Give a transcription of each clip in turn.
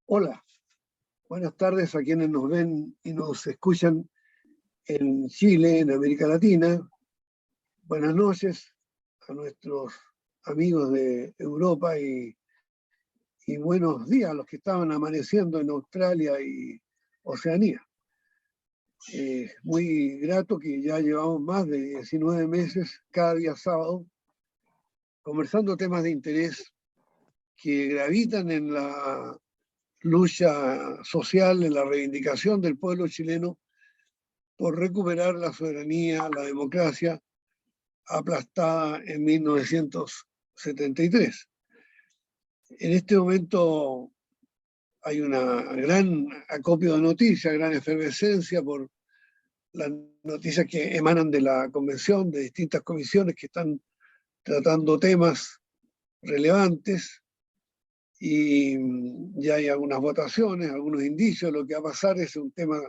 Hola, buenas tardes a quienes nos ven y nos escuchan en Chile, en América Latina. Buenas noches a nuestros amigos de Europa y buenos días a los que estaban amaneciendo en Australia y Oceanía. Muy grato que ya llevamos más de 19 meses, cada día sábado, conversando temas de interés que gravitan en la lucha social, en la reivindicación del pueblo chileno por recuperar la soberanía, la democracia aplastada en 1973. En este momento hay una gran acopio de noticias, gran efervescencia por las noticias que emanan de la convención, de distintas comisiones que están tratando temas relevantes, y ya hay algunas votaciones, algunos indicios de lo que va a pasar. Es un tema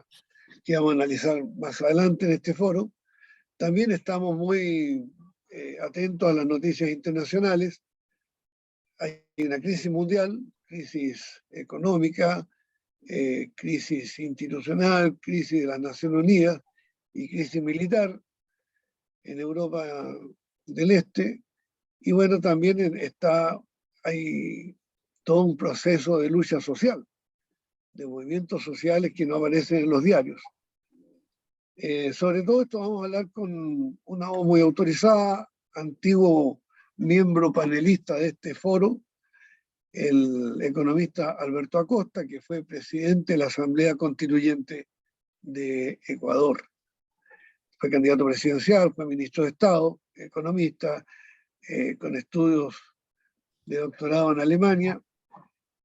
que vamos a analizar más adelante en este foro. También estamos muy atentos a las noticias internacionales. Hay una crisis mundial, crisis económica, crisis institucional, crisis de las Naciones Unidas y crisis militar en Europa del Este. Y bueno, también hay todo un proceso de lucha social, de movimientos sociales que no aparecen en los diarios. Sobre todo esto vamos a hablar con una voz muy autorizada, antiguo miembro panelista de este foro, el economista Alberto Acosta, que fue presidente de la Asamblea Constituyente de Ecuador. Fue candidato presidencial, fue ministro de Estado, economista, con estudios de doctorado en Alemania,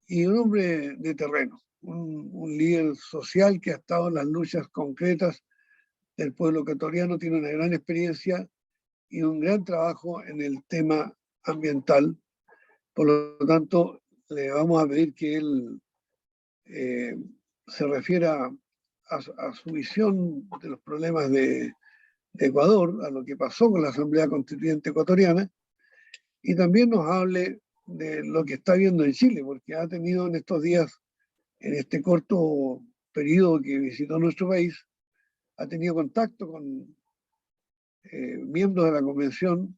y un hombre de terreno, un líder social que ha estado en las luchas concretas del pueblo ecuatoriano. Tiene una gran experiencia y un gran trabajo en el tema ambiental. Por lo tanto, le vamos a pedir que él se refiera a su visión de los problemas de Ecuador, a lo que pasó con la Asamblea Constituyente ecuatoriana, y también nos hable de lo que está viendo en Chile, porque ha tenido en estos días, en este corto periodo que visitó nuestro país, ha tenido contacto con miembros de la convención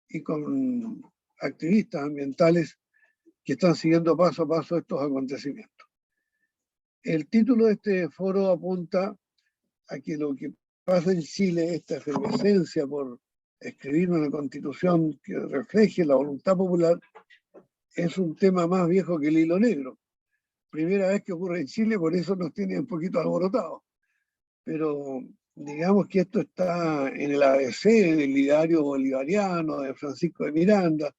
y con activistas ambientales que están siguiendo paso a paso estos acontecimientos. El título de este foro apunta a que lo que pasa en Chile, esta efervescencia por escribir una constitución que refleje la voluntad popular, es un tema más viejo que el hilo negro. Primera vez que ocurre en Chile, por eso nos tiene un poquito alborotados. Pero digamos que esto está en el ABC del ideario bolivariano de Francisco de Miranda.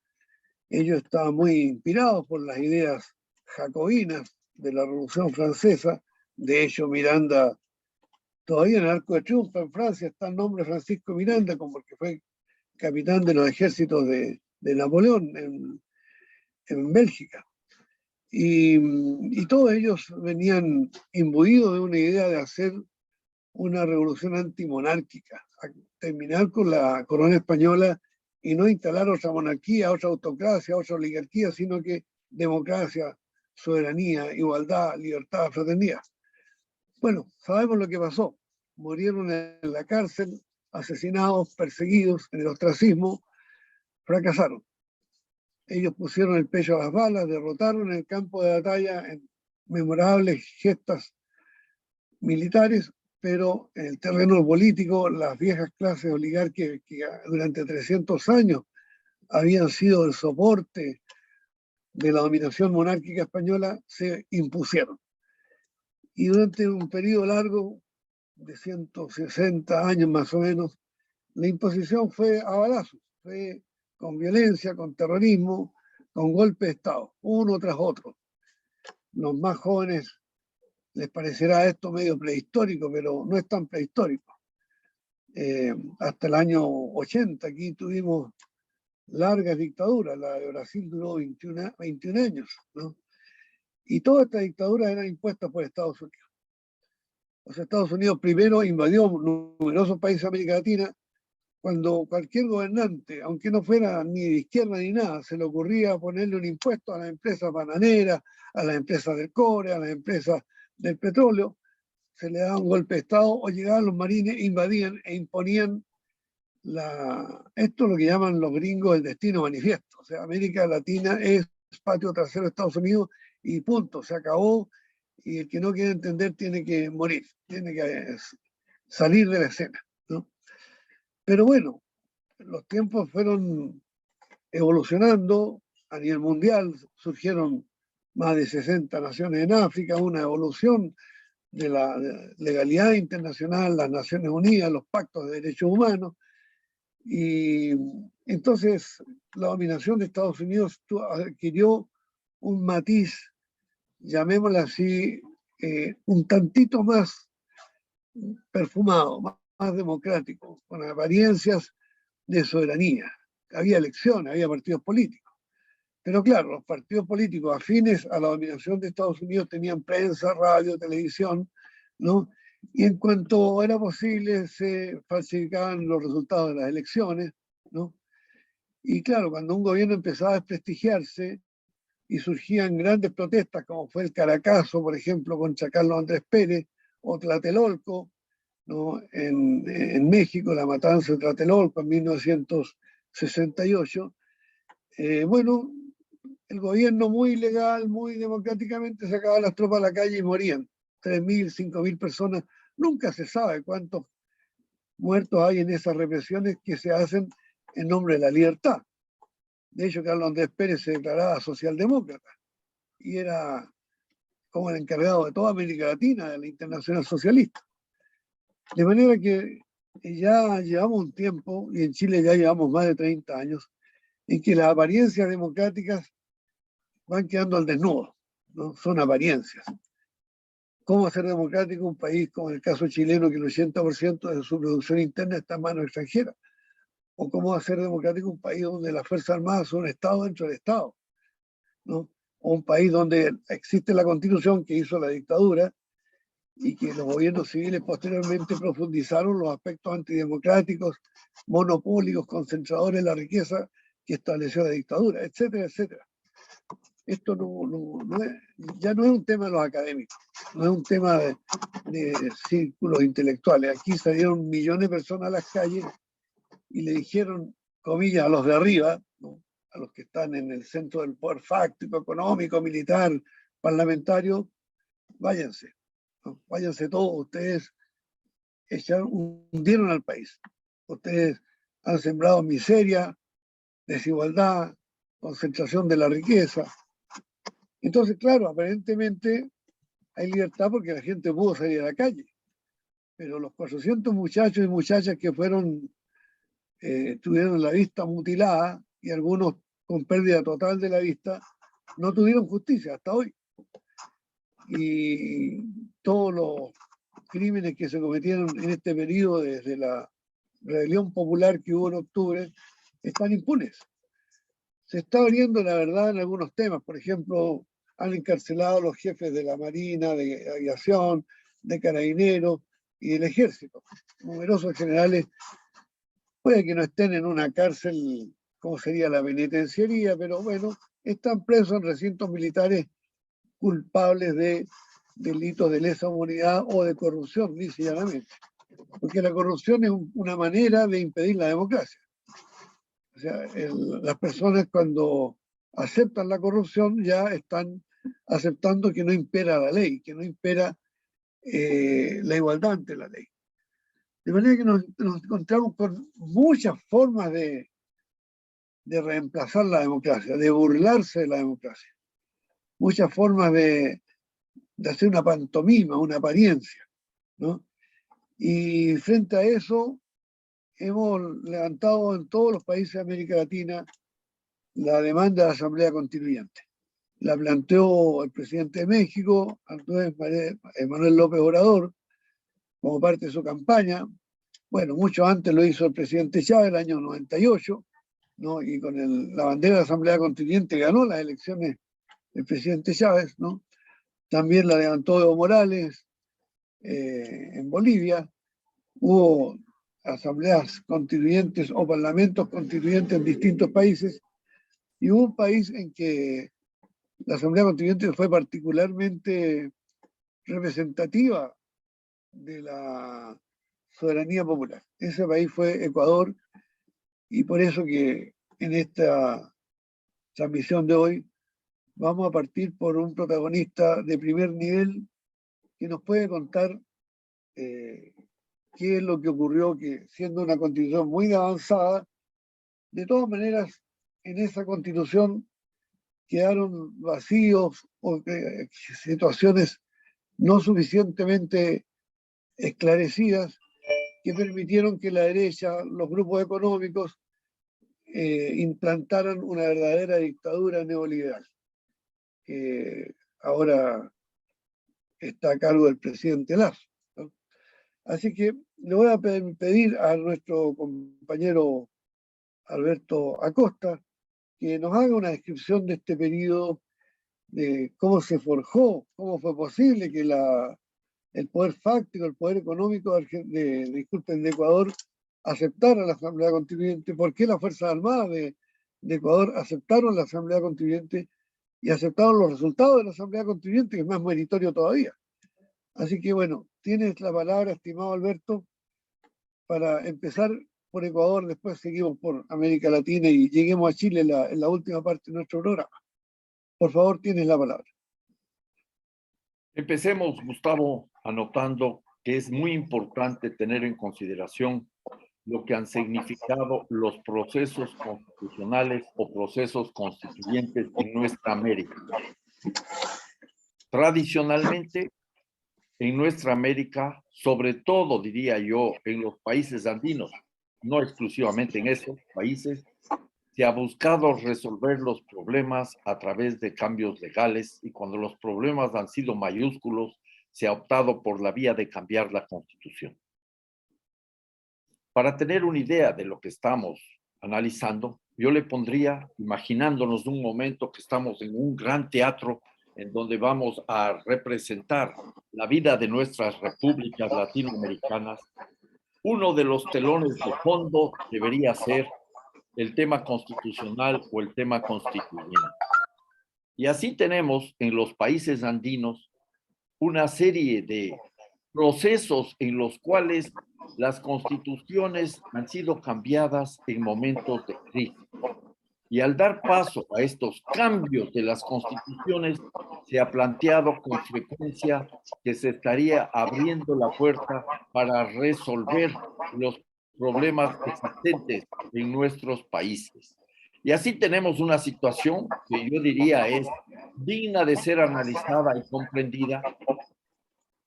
Ellos estaban muy inspirados por las ideas jacobinas de la Revolución Francesa. De hecho, Miranda, todavía en el Arco de Triunfo en Francia, está el nombre de Francisco Miranda, como porque fue capitán de los ejércitos de Napoleón en Bélgica. Y todos ellos venían imbuidos de una idea de hacer una revolución antimonárquica, a terminar con la corona española y no instalar otra monarquía, otra autocracia, otra oligarquía, sino que democracia, soberanía, igualdad, libertad, fraternidad. Bueno, sabemos lo que pasó. Murieron en la cárcel, asesinados, perseguidos, en el ostracismo, fracasaron. Ellos pusieron el pecho a las balas, derrotaron en el campo de batalla en memorables gestas militares, pero en el terreno político, las viejas clases oligárquicas que durante 300 años habían sido el soporte de la dominación monárquica española se impusieron. Y durante un periodo largo, de 160 años más o menos, la imposición fue a balazos, fue con violencia, con terrorismo, con golpe de Estado, uno tras otro. Los más jóvenes les parecerá esto medio prehistórico, pero no es tan prehistórico. Hasta el año 80 aquí tuvimos largas dictaduras. La de Brasil duró 21 años, ¿no? Y todas estas dictaduras eran impuestas por Estados Unidos. Los Estados Unidos primero invadió numerosos países de América Latina, cuando cualquier gobernante, aunque no fuera ni de izquierda ni nada, se le ocurría ponerle un impuesto a las empresas bananeras, a las empresas del cobre, a las empresas del petróleo, se le daba un golpe de Estado o llegaban los marines, invadían e imponían esto es lo que llaman los gringos el destino manifiesto. O sea, América Latina es patio trasero de Estados Unidos y punto, se acabó, y el que no quiere entender tiene que morir, tiene que salir de la escena, ¿no? Pero bueno, los tiempos fueron evolucionando a nivel mundial, surgieron más de 60 naciones en África, una evolución de la legalidad internacional, las Naciones Unidas, los pactos de derechos humanos, y entonces la dominación de Estados Unidos adquirió un matiz, llamémoslo así, un tantito más perfumado, más democrático, con apariencias de soberanía. Había elecciones, había partidos políticos. Pero claro, los partidos políticos afines a la dominación de Estados Unidos tenían prensa, radio, televisión, ¿no? Y en cuanto era posible, se falsificaban los resultados de las elecciones, ¿no? Y claro, cuando un gobierno empezaba a desprestigiarse y surgían grandes protestas, como fue el Caracazo, por ejemplo, contra Carlos Andrés Pérez, o Tlatelolco, ¿no? En México, la matanza de Tlatelolco en 1968, bueno, el gobierno muy legal, muy democráticamente sacaba las tropas a la calle y morían. 3.000, 5.000 personas. Nunca se sabe cuántos muertos hay en esas represiones que se hacen en nombre de la libertad. De hecho, Carlos Andrés Pérez se declaraba socialdemócrata y era como el encargado de toda América Latina, de la Internacional Socialista. De manera que ya llevamos un tiempo, y en Chile ya llevamos más de 30 años, en que las apariencias democráticas van quedando al desnudo, ¿no? Son apariencias. ¿Cómo hacer democrático un país como en el caso chileno, que el 80% de su producción interna está en manos extranjeras? ¿O cómo hacer democrático un país donde las Fuerzas Armadas son un Estado dentro del Estado, ¿no? O un país donde existe la Constitución que hizo la dictadura y que los gobiernos civiles posteriormente profundizaron los aspectos antidemocráticos, monopólicos, concentradores de la riqueza que estableció la dictadura, etcétera, etcétera. Esto ya no es un tema de los académicos, no es un tema de círculos intelectuales. Aquí salieron millones de personas a las calles y le dijeron, comillas, a los de arriba, ¿no? A los que están en el centro del poder fáctico, económico, militar, parlamentario, váyanse, ¿no? Váyanse todos, ustedes hundieron al país. Ustedes han sembrado miseria, desigualdad, concentración de la riqueza. Entonces, claro, aparentemente hay libertad porque la gente pudo salir a la calle, pero los 400 muchachos y muchachas que tuvieron la vista mutilada y algunos con pérdida total de la vista, no tuvieron justicia hasta hoy. Y todos los crímenes que se cometieron en este periodo desde la rebelión popular que hubo en octubre están impunes. Se está abriendo la verdad en algunos temas, por ejemplo, han encarcelado a los jefes de la Marina, de Aviación, de Carabineros y del Ejército. Numerosos generales, puede que no estén en una cárcel como sería la penitenciaría, pero bueno, están presos en recintos militares culpables de delitos de lesa humanidad o de corrupción, dice llanamente. Porque la corrupción es una manera de impedir la democracia. O sea, las personas cuando aceptan la corrupción ya están aceptando que no impera la ley, que no impera la igualdad ante la ley. De manera que nos encontramos con muchas formas de reemplazar la democracia, de burlarse de la democracia. Muchas formas de hacer una pantomima, una apariencia, ¿no? Y frente a eso, hemos levantado en todos los países de América Latina la demanda de la Asamblea Constituyente. La planteó el presidente de México, Andrés Manuel López Obrador, como parte de su campaña. Bueno, mucho antes lo hizo el presidente Chávez, el año 98, ¿no? Y con la bandera de la Asamblea Constituyente ganó las elecciones el presidente Chávez, ¿no? También la levantó Evo Morales en Bolivia. Hubo asambleas constituyentes o parlamentos constituyentes en distintos países, y hubo un país en que la Asamblea Constituyente fue particularmente representativa de la soberanía popular. Ese país fue Ecuador, y por eso que en esta transmisión de hoy vamos a partir por un protagonista de primer nivel que nos puede contar qué es lo que ocurrió, que siendo una constitución muy avanzada, de todas maneras, en esa constitución quedaron vacíos o situaciones no suficientemente esclarecidas que permitieron que la derecha, los grupos económicos, implantaran una verdadera dictadura neoliberal, que ahora está a cargo del presidente Lasso, ¿no? Así que le voy a pedir a nuestro compañero Alberto Acosta que nos haga una descripción de este periodo, de cómo se forjó, cómo fue posible que el poder fáctico, el poder económico de Ecuador aceptara la Asamblea Constituyente, por qué las Fuerzas Armadas de Ecuador aceptaron la Asamblea Constituyente y aceptaron los resultados de la Asamblea Constituyente, que es más meritorio todavía. Así que bueno, tienes la palabra, estimado Alberto, para empezar por Ecuador, después seguimos por América Latina y lleguemos a Chile en la última parte de nuestro programa. Por favor, tienes la palabra. Empecemos, Gustavo, anotando que es muy importante tener en consideración lo que han significado los procesos constitucionales o procesos constituyentes en nuestra América. Tradicionalmente, en nuestra América, sobre todo, diría yo, en los países andinos, no exclusivamente en esos países, se ha buscado resolver los problemas a través de cambios legales, y cuando los problemas han sido mayúsculos, se ha optado por la vía de cambiar la Constitución. Para tener una idea de lo que estamos analizando, yo le pondría, imaginándonos un momento que estamos en un gran teatro en donde vamos a representar la vida de nuestras repúblicas latinoamericanas, uno de los telones de fondo debería ser el tema constitucional o el tema constituyente. Y así tenemos en los países andinos una serie de procesos en los cuales las constituciones han sido cambiadas en momentos de crisis. Y al dar paso a estos cambios de las constituciones, se ha planteado con frecuencia que se estaría abriendo la puerta para resolver los problemas existentes en nuestros países. Y así tenemos una situación que yo diría es digna de ser analizada y comprendida,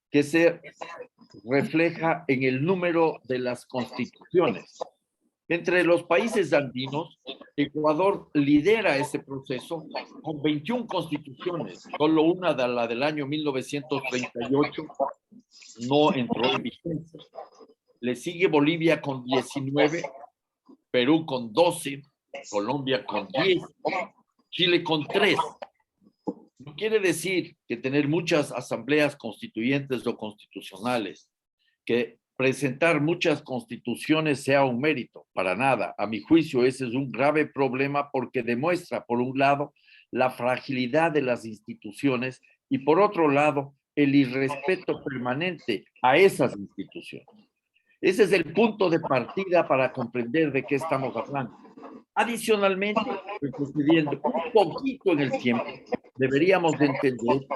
que se refleja en el número de las constituciones. Entre los países andinos, Ecuador lidera ese proceso con 21 constituciones, solo una de la del año 1938 no entró en vigencia. Le sigue Bolivia con 19, Perú con 12, Colombia con 10, Chile con 3. No quiere decir que tener muchas asambleas constituyentes o constitucionales, que presentar muchas constituciones sea un mérito, para nada. A mi juicio, ese es un grave problema porque demuestra, por un lado, la fragilidad de las instituciones y, por otro lado, el irrespeto permanente a esas instituciones. Ese es el punto de partida para comprender de qué estamos hablando. Adicionalmente, retrocediendo un poquito en el tiempo, deberíamos de entender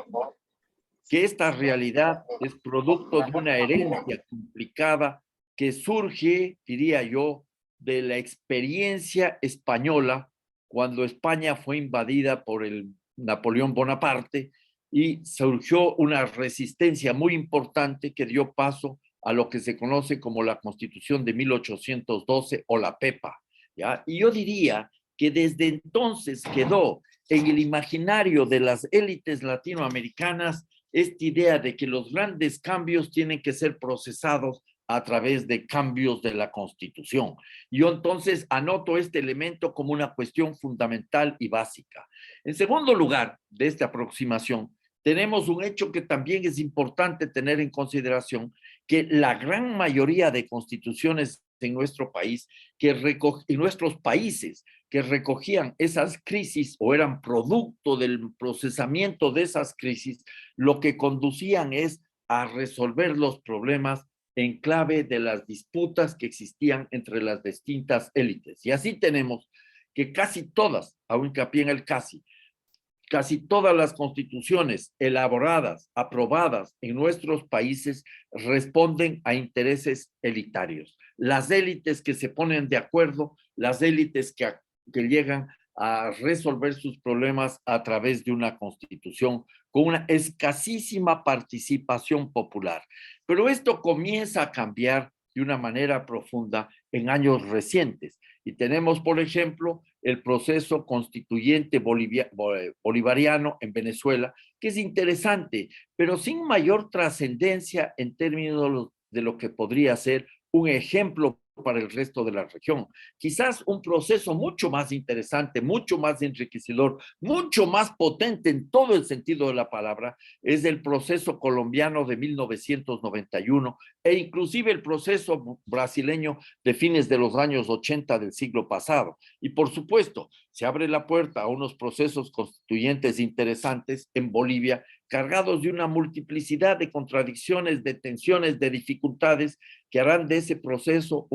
que esta realidad es producto de una herencia complicada que surge, diría yo, de la experiencia española cuando España fue invadida por el Napoleón Bonaparte y surgió una resistencia muy importante que dio paso a lo que se conoce como la Constitución de 1812 o la PEPA, ¿ya? Y yo diría que desde entonces quedó en el imaginario de las élites latinoamericanas esta idea de que los grandes cambios tienen que ser procesados a través de cambios de la Constitución. Yo entonces anoto este elemento como una cuestión fundamental y básica. En segundo lugar de esta aproximación, tenemos un hecho que también es importante tener en consideración, que la gran mayoría de constituciones en nuestro país, en nuestros países, que recogían esas crisis o eran producto del procesamiento de esas crisis, lo que conducían es a resolver los problemas en clave de las disputas que existían entre las distintas élites. Y así tenemos que casi todas, hago hincapié en el casi todas las constituciones elaboradas, aprobadas en nuestros países responden a intereses elitarios. Las élites que se ponen de acuerdo, las élites que llegan a resolver sus problemas a través de una constitución con una escasísima participación popular. Pero esto comienza a cambiar de una manera profunda en años recientes. Y tenemos, por ejemplo, el proceso constituyente bolivariano en Venezuela, que es interesante, pero sin mayor trascendencia en términos de lo que podría ser un ejemplo para el resto de la región. Quizás un proceso mucho más interesante, mucho más enriquecedor, mucho más potente en todo el sentido de la palabra, es el proceso colombiano de 1991 e inclusive el proceso brasileño de fines de los años 80 del siglo pasado. Y por supuesto, se abre la puerta a unos procesos constituyentes interesantes en Bolivia, cargados de una multiplicidad de contradicciones, de tensiones, de dificultades que harán de ese proceso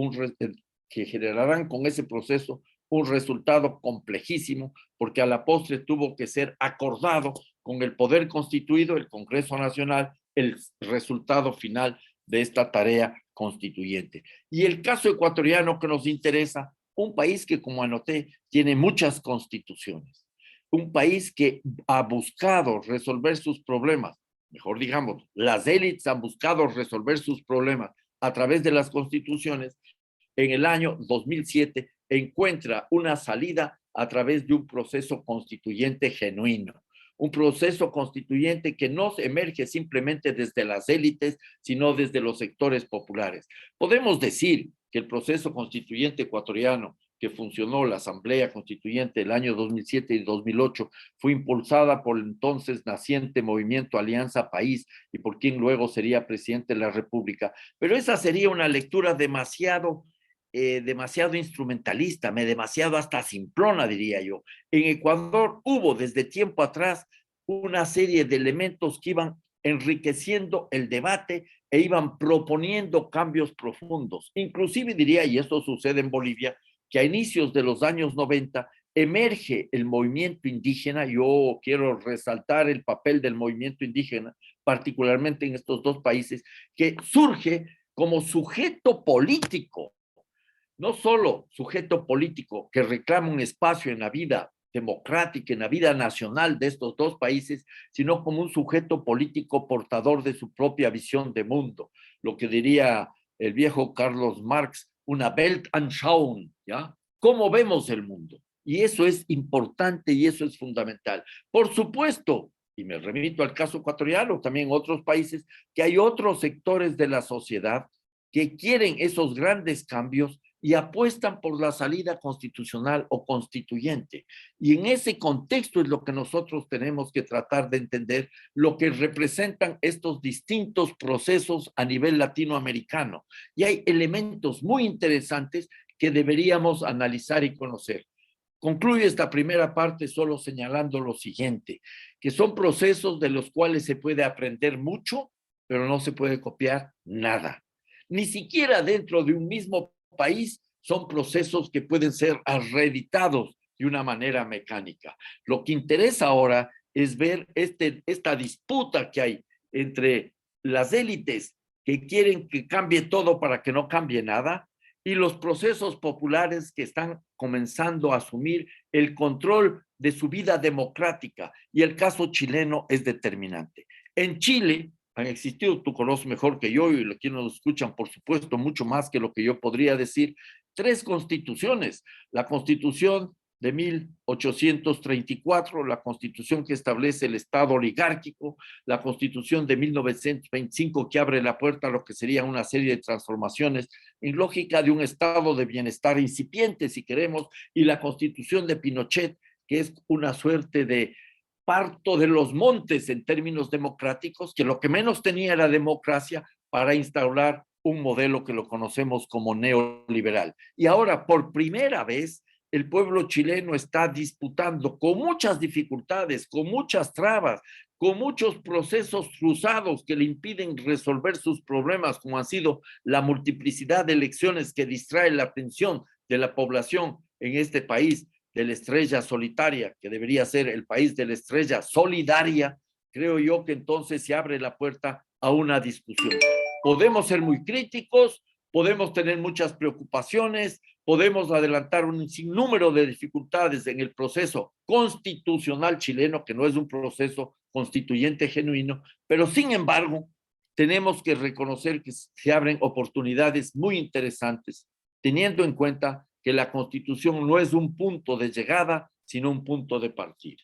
que generarán con ese proceso un resultado complejísimo, porque a la postre tuvo que ser acordado con el poder constituido, el Congreso Nacional, el resultado final de esta tarea constituyente. Y el caso ecuatoriano que nos interesa, un país que, como anoté, tiene muchas constituciones, un país que ha buscado resolver sus problemas, mejor digamos, las élites han buscado resolver sus problemas a través de las constituciones. En el año 2007 encuentra una salida a través de un proceso constituyente genuino, un proceso constituyente que no emerge simplemente desde las élites, sino desde los sectores populares. Podemos decir que el proceso constituyente ecuatoriano que funcionó, la Asamblea Constituyente del año 2007 y 2008, fue impulsada por el entonces naciente movimiento Alianza País y por quien luego sería presidente de la República. Pero esa sería una lectura demasiado instrumentalista, demasiado hasta simplona, diría yo. En Ecuador hubo desde tiempo atrás una serie de elementos que iban enriqueciendo el debate e iban proponiendo cambios profundos. Inclusive diría, y esto sucede en Bolivia, que a inicios de los años 90 emerge el movimiento indígena. Yo quiero resaltar el papel del movimiento indígena, particularmente en estos dos países, que surge como sujeto político, no solo sujeto político que reclama un espacio en la vida democrática, en la vida nacional de estos dos países, sino como un sujeto político portador de su propia visión de mundo, lo que diría el viejo Carlos Marx, una Weltanschauung, ¿ya? ¿Cómo vemos el mundo? Y eso es importante y eso es fundamental. Por supuesto, y me remito al caso ecuatoriano, también otros países, que hay otros sectores de la sociedad que quieren esos grandes cambios y apuestan por la salida constitucional o constituyente. Y en ese contexto es lo que nosotros tenemos que tratar de entender, lo que representan estos distintos procesos a nivel latinoamericano. Y hay elementos muy interesantes que deberíamos analizar y conocer. Concluyo esta primera parte solo señalando lo siguiente, que son procesos de los cuales se puede aprender mucho, pero no se puede copiar nada. Ni siquiera dentro de un mismo país son procesos que pueden ser reeditados de una manera mecánica. Lo que interesa ahora es ver esta disputa que hay entre las élites que quieren que cambie todo para que no cambie nada y los procesos populares que están comenzando a asumir el control de su vida democrática. Y el caso chileno es determinante. En Chile han existido, tú conoces mejor que yo y quienes nos escuchan, por supuesto, mucho más que lo que yo podría decir, 3 constituciones. La constitución de 1834, la constitución que establece el Estado oligárquico, la constitución de 1925 que abre la puerta a lo que sería una serie de transformaciones en lógica de un estado de bienestar incipiente, si queremos, y la constitución de Pinochet, que es una suerte de parto de los montes en términos democráticos, que lo que menos tenía era democracia para instaurar un modelo que lo conocemos como neoliberal. Y ahora, por primera vez, el pueblo chileno está disputando con muchas dificultades, con muchas trabas, con muchos procesos cruzados que le impiden resolver sus problemas, como han sido la multiplicidad de elecciones que distraen la atención de la población en este país, de la estrella solitaria, que debería ser el país de la estrella solidaria. Creo yo que entonces se abre la puerta a una discusión. Podemos ser muy críticos, podemos tener muchas preocupaciones, podemos adelantar un sinnúmero de dificultades en el proceso constitucional chileno, que no es un proceso constituyente genuino, pero sin embargo, tenemos que reconocer que se abren oportunidades muy interesantes, teniendo en cuenta que la Constitución no es un punto de llegada, sino un punto de partida.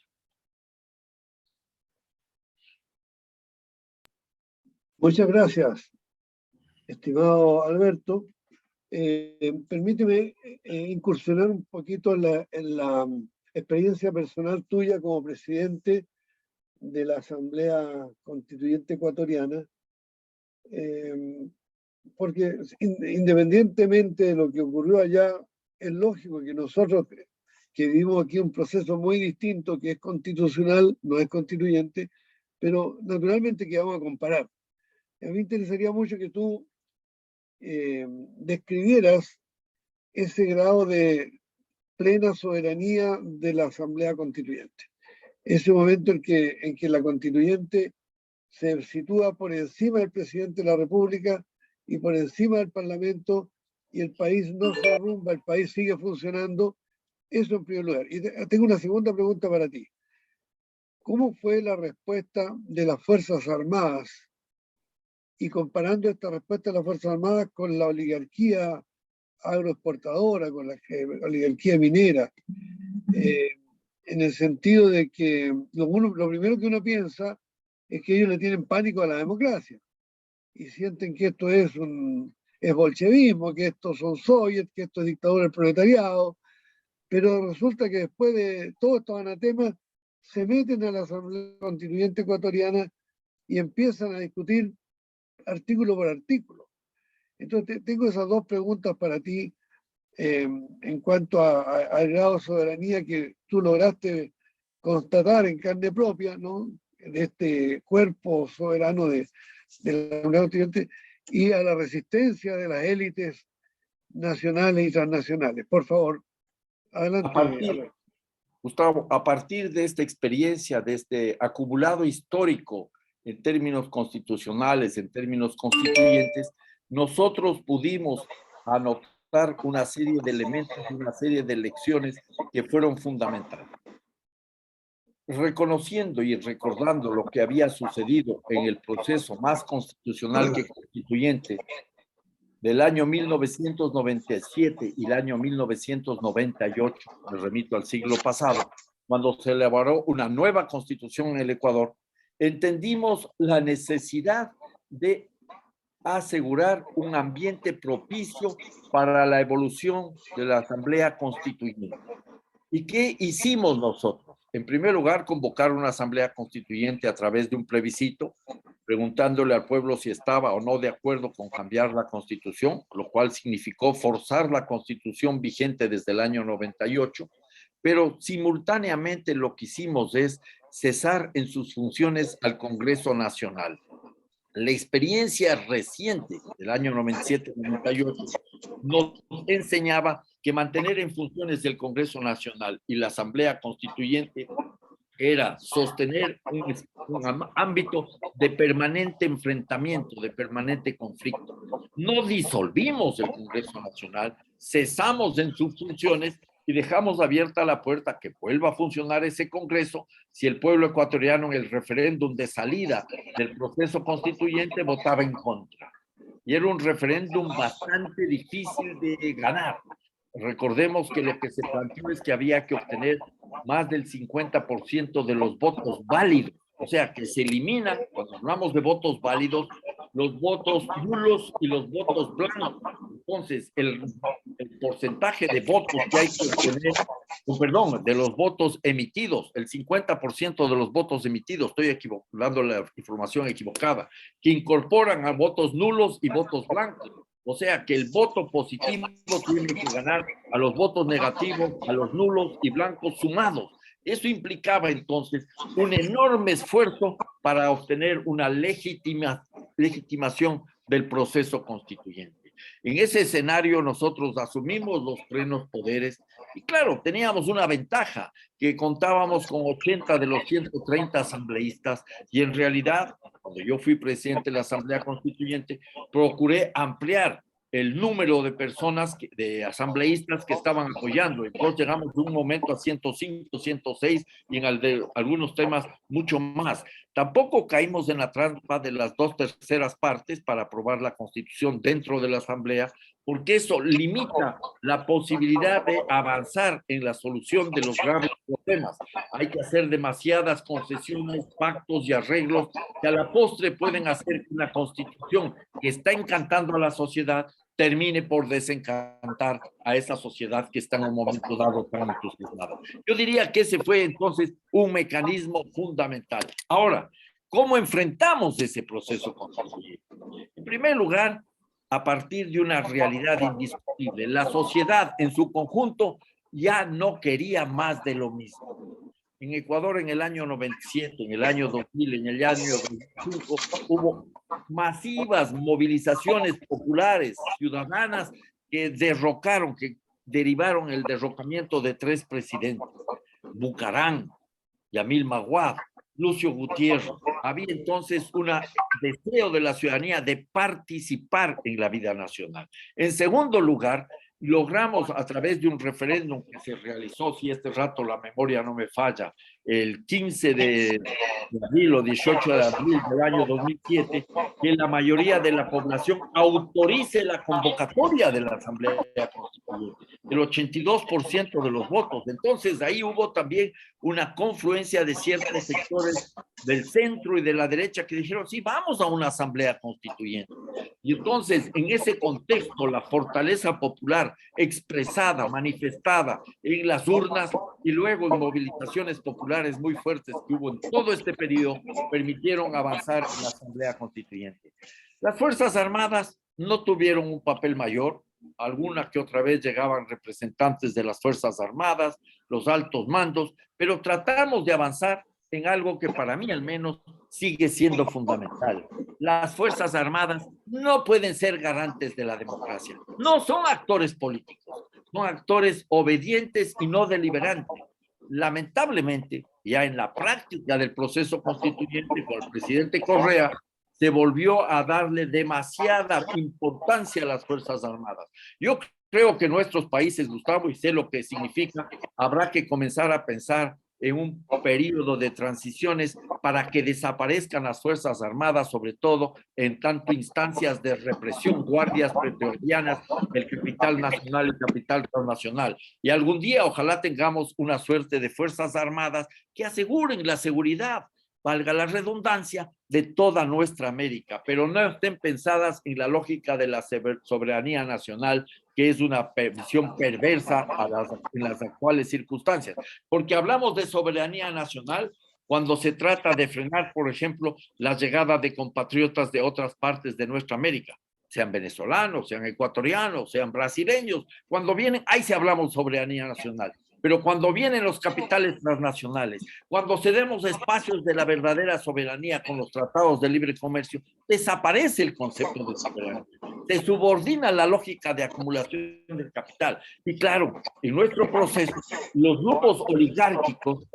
Muchas gracias, estimado Alberto. Permíteme incursionar un poquito en la experiencia personal tuya como presidente de la Asamblea Constituyente Ecuatoriana, porque independientemente de lo que ocurrió allá, es lógico que nosotros que vivimos aquí un proceso muy distinto, que es constitucional, no es constituyente, pero naturalmente que vamos a comparar. A mí me interesaría mucho que tú describieras ese grado de plena soberanía de la Asamblea Constituyente. Ese momento en que la Constituyente se sitúa por encima del presidente de la República y por encima del Parlamento, y el país no se derrumba, el país sigue funcionando. Eso en primer lugar. Y tengo una segunda pregunta para ti. ¿Cómo fue la respuesta de las Fuerzas Armadas? Y comparando esta respuesta de las Fuerzas Armadas con la oligarquía agroexportadora, con la oligarquía minera, en el sentido de que lo primero que uno piensa es que ellos le tienen pánico a la democracia y sienten que esto es bolchevismo, que estos son soviets, que esto es dictadura del proletariado, pero resulta que después de todos estos anatemas se meten a la Asamblea Constituyente Ecuatoriana y empiezan a discutir artículo por artículo. Entonces tengo esas dos preguntas para ti en cuanto al grado de soberanía que tú lograste constatar en carne propia, ¿no? De este cuerpo soberano de la Asamblea Constituyente, y a la resistencia de las élites nacionales y transnacionales. Por favor, adelante. Gustavo, a partir de esta experiencia, de este acumulado histórico en términos constitucionales, en términos constituyentes, nosotros pudimos anotar una serie de elementos, una serie de lecciones que fueron fundamentales. Reconociendo y recordando lo que había sucedido en el proceso más constitucional que constituyente del año 1997 y el año 1998, me remito al siglo pasado, cuando se elaboró una nueva constitución en el Ecuador, entendimos la necesidad de asegurar un ambiente propicio para la evolución de la Asamblea Constituyente. ¿Y qué hicimos nosotros? En primer lugar, convocar una asamblea constituyente a través de un plebiscito, preguntándole al pueblo si estaba o no de acuerdo con cambiar la constitución, lo cual significó forzar la constitución vigente desde el año 98, pero simultáneamente lo que hicimos es cesar en sus funciones al Congreso Nacional. La experiencia reciente del año 97-98 nos enseñaba que mantener en funciones del Congreso Nacional y la Asamblea Constituyente era sostener un ámbito de permanente enfrentamiento, de permanente conflicto. No disolvimos el Congreso Nacional, cesamos en sus funciones y dejamos abierta la puerta que vuelva a funcionar ese Congreso si el pueblo ecuatoriano en el referéndum de salida del proceso constituyente votaba en contra. Y era un referéndum bastante difícil de ganar. Recordemos que lo que se planteó es que había que obtener más del 50% de los votos válidos. O sea, que se eliminan, cuando hablamos de votos válidos, los votos nulos y los votos blancos. Entonces, el porcentaje de votos que hay que obtener, perdón, de los votos emitidos, el 50% de los votos emitidos, estoy dando la información equivocada, que incorporan a votos nulos y votos blancos. O sea que el voto positivo tiene que ganar a los votos negativos, a los nulos y blancos sumados. Eso implicaba entonces un enorme esfuerzo para obtener una legitimación del proceso constituyente. En ese escenario nosotros asumimos los plenos poderes y claro, teníamos una ventaja, que contábamos con 80 de los 130 asambleístas y en realidad, cuando yo fui presidente de la Asamblea Constituyente, procuré ampliar el número de personas, de asambleístas que estaban apoyando. Entonces llegamos de un momento a 105, 106 y en algunos temas mucho más. Tampoco caímos en la trampa de las 2/3 partes para aprobar la Constitución dentro de la Asamblea, porque eso limita la posibilidad de avanzar en la solución de los graves problemas. Hay que hacer demasiadas concesiones, pactos y arreglos que a la postre pueden hacer que una Constitución que está encantando a la sociedad termine por desencantar a esa sociedad que está en un momento dado tan entusiasmada. Yo diría que ese fue entonces un mecanismo fundamental. Ahora, ¿cómo enfrentamos ese proceso constituyente? En primer lugar, a partir de una realidad indiscutible. La sociedad en su conjunto ya no quería más de lo mismo. En Ecuador en el año 97, en el año 2000, en el año 2005, hubo masivas movilizaciones populares, ciudadanas, que derrocaron, que derivaron el derrocamiento de 3 presidentes. Bucarán, Yamil Maguad, Lucio Gutiérrez. Había entonces un deseo de la ciudadanía de participar en la vida nacional. En segundo lugar, logramos a través de un referéndum que se realizó, si este rato la memoria no me falla, el 15 de abril o 18 de abril del año 2007, que la mayoría de la población autorice la convocatoria de la Asamblea Constituyente, el 82% de los votos. Entonces ahí hubo también una confluencia de ciertos sectores del centro y de la derecha que dijeron, sí, vamos a una Asamblea Constituyente. Y entonces, en ese contexto, la fortaleza popular expresada, manifestada en las urnas y luego en movilizaciones populares muy fuertes que hubo en todo este periodo, permitieron avanzar en la Asamblea Constituyente. Las Fuerzas Armadas no tuvieron un papel mayor, alguna que otra vez llegaban representantes de las Fuerzas Armadas, los altos mandos, pero tratamos de avanzar en algo que para mí al menos sigue siendo fundamental. Las Fuerzas Armadas no pueden ser garantes de la democracia. No son actores políticos, son actores obedientes y no deliberantes. Lamentablemente, ya en la práctica del proceso constituyente con el presidente Correa, se volvió a darle demasiada importancia a las Fuerzas Armadas. Yo creo que en nuestros países, Gustavo, y sé lo que significa, habrá que comenzar a pensar en un periodo de transiciones para que desaparezcan las Fuerzas Armadas, sobre todo en tanto instancias de represión, guardias pretorianas, el capital nacional y capital transnacional. Y algún día ojalá tengamos una suerte de Fuerzas Armadas que aseguren la seguridad, valga la redundancia, de toda nuestra América, pero no estén pensadas en la lógica de la soberanía nacional, que es una visión perversa en las actuales circunstancias. Porque hablamos de soberanía nacional cuando se trata de frenar, por ejemplo, la llegada de compatriotas de otras partes de nuestra América, sean venezolanos, sean ecuatorianos, sean brasileños. Cuando vienen, ahí sí hablamos de soberanía nacional. Pero cuando vienen los capitales transnacionales, cuando cedemos espacios de la verdadera soberanía con los tratados de libre comercio, desaparece el concepto de soberanía. Se subordina la lógica de acumulación del capital. Y claro, en nuestro proceso, los grupos oligárquicos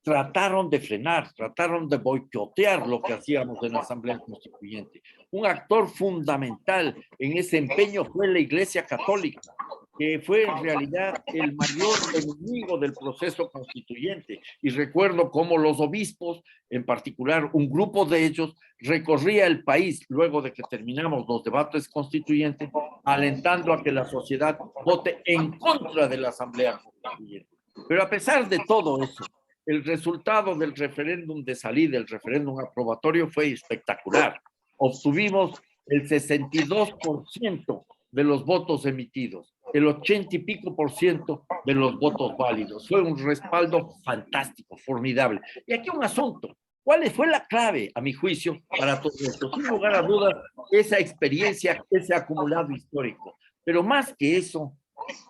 trataron de frenar, trataron de boicotear lo que hacíamos en la Asamblea Constituyente. Un actor fundamental en ese empeño fue la Iglesia Católica, que fue en realidad el mayor enemigo del proceso constituyente. Y recuerdo cómo los obispos, en particular un grupo de ellos, recorría el país luego de que terminamos los debates constituyentes, alentando a que la sociedad vote en contra de la Asamblea Constituyente. Pero a pesar de todo eso, el resultado del referéndum de salida, el referéndum aprobatorio, fue espectacular. Obtuvimos el 62% de los votos emitidos. el 80 y pico % de los votos válidos. Fue un respaldo fantástico, formidable. Y aquí un asunto. ¿Cuál fue la clave, a mi juicio, para todo esto? Sin lugar a dudas, esa experiencia, ese acumulado histórico. Pero más que eso,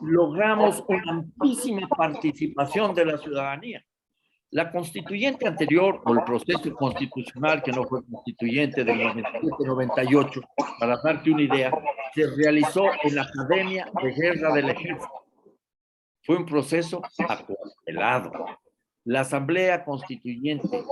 logramos una amplísima participación de la ciudadanía. La constituyente anterior, o el proceso constitucional, que no fue constituyente del 97-98, para darte una idea, se realizó en la Academia de Guerra del Ejército. Fue un proceso acuartelado. La Asamblea Constituyente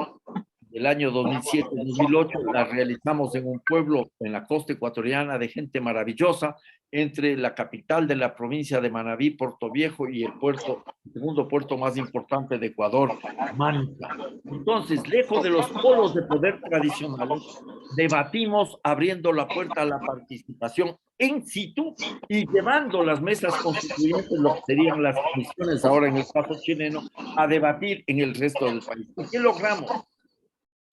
del año 2007-2008 la realizamos en un pueblo en la costa ecuatoriana de gente maravillosa, entre la capital de la provincia de Manabí, Puerto Viejo, y el segundo puerto más importante de Ecuador, Manta. Entonces, lejos de los polos de poder tradicionales, debatimos abriendo la puerta a la participación en situ y llevando las mesas constituyentes, lo que serían las comisiones ahora en el caso chileno, a debatir en el resto del país. ¿Y qué logramos?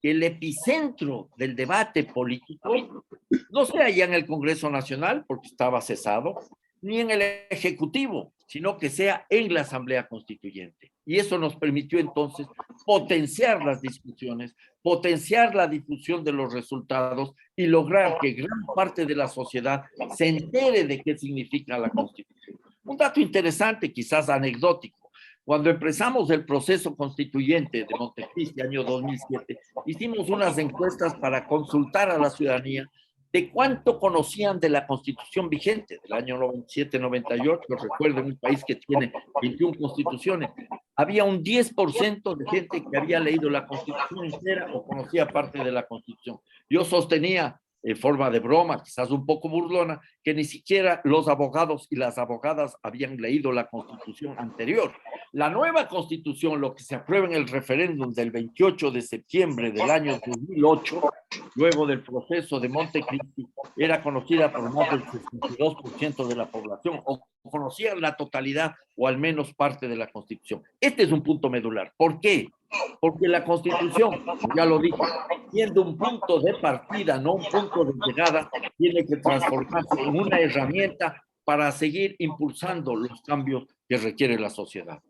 Que el epicentro del debate político no sea ya en el Congreso Nacional, porque estaba cesado, ni en el Ejecutivo, sino que sea en la Asamblea Constituyente. Y eso nos permitió entonces potenciar las discusiones, potenciar la difusión de los resultados y lograr que gran parte de la sociedad se entere de qué significa la Constitución. Un dato interesante, quizás anecdótico. Cuando empezamos el proceso constituyente de Montecristi, año 2007, hicimos unas encuestas para consultar a la ciudadanía de cuánto conocían de la Constitución vigente del año 97-98. Recuerden, un país que tiene 21 constituciones. Había un 10% de gente que había leído la Constitución entera o conocía parte de la Constitución. Yo sostenía, en forma de broma, quizás un poco burlona, que ni siquiera los abogados y las abogadas habían leído la Constitución anterior. La nueva Constitución, lo que se aprueba en el referéndum del 28 de septiembre del año 2008, luego del proceso de Montecristi, era conocida por más del 62% de la población, o conocía la totalidad o al menos parte de la Constitución. Este es un punto medular. ¿Por qué? Porque la Constitución, ya lo dije, siendo un punto de partida, no un punto de llegada, tiene que transformarse en una herramienta para seguir impulsando los cambios que requiere la sociedad.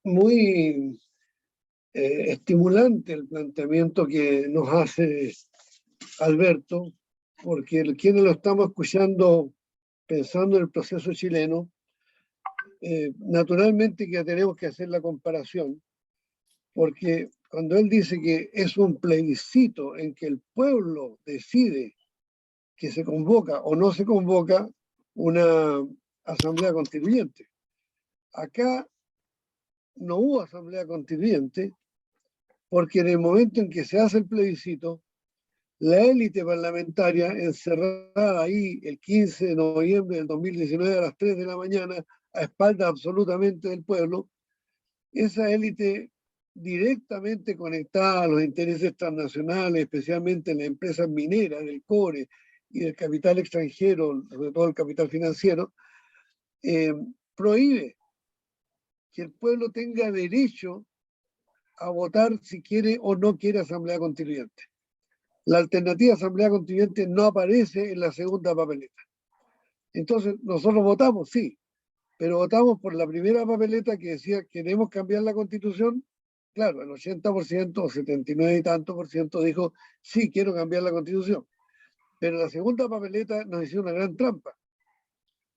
Muy estimulante el planteamiento que nos hace Alberto, porque quienes lo estamos escuchando pensando en el proceso chileno, naturalmente que tenemos que hacer la comparación, porque cuando él dice que es un plebiscito en que el pueblo decide que se convoca o no se convoca una asamblea constituyente. Acá no hubo asamblea constituyente porque en el momento en que se hace el plebiscito, la élite parlamentaria encerrada ahí el 15 de noviembre del 2019 a las 3 de la mañana, a espaldas absolutamente del pueblo, esa élite directamente conectada a los intereses transnacionales, especialmente en las empresas mineras, del cobre y del capital extranjero, sobre todo el capital financiero, prohíbe que el pueblo tenga derecho a votar si quiere o no quiere asamblea constituyente. La alternativa asamblea constituyente no aparece en la segunda papeleta. Entonces, nosotros votamos, sí, pero votamos por la primera papeleta que decía queremos cambiar la Constitución. Claro, el 80% o 79 y tanto por ciento dijo sí, quiero cambiar la Constitución. Pero la segunda papeleta nos hizo una gran trampa.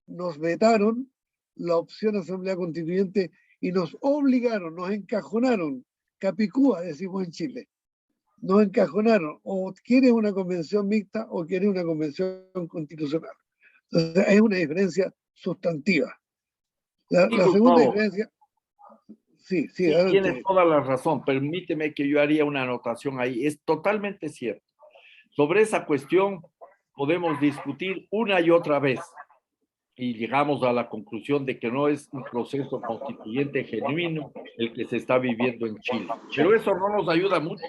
Nos vetaron la opción asamblea constituyente y nos obligaron, nos encajonaron, capicúa decimos en Chile, nos encajonaron, o quieres una convención mixta o quieres una convención constitucional. Entonces hay una diferencia sustantiva. La segunda diferencia... Sí, tienes toda la razón. Permíteme que yo haría una anotación ahí. Es totalmente cierto. Sobre esa cuestión podemos discutir una y otra vez y llegamos a la conclusión de que no es un proceso constituyente genuino el que se está viviendo en Chile. Pero eso no nos ayuda mucho.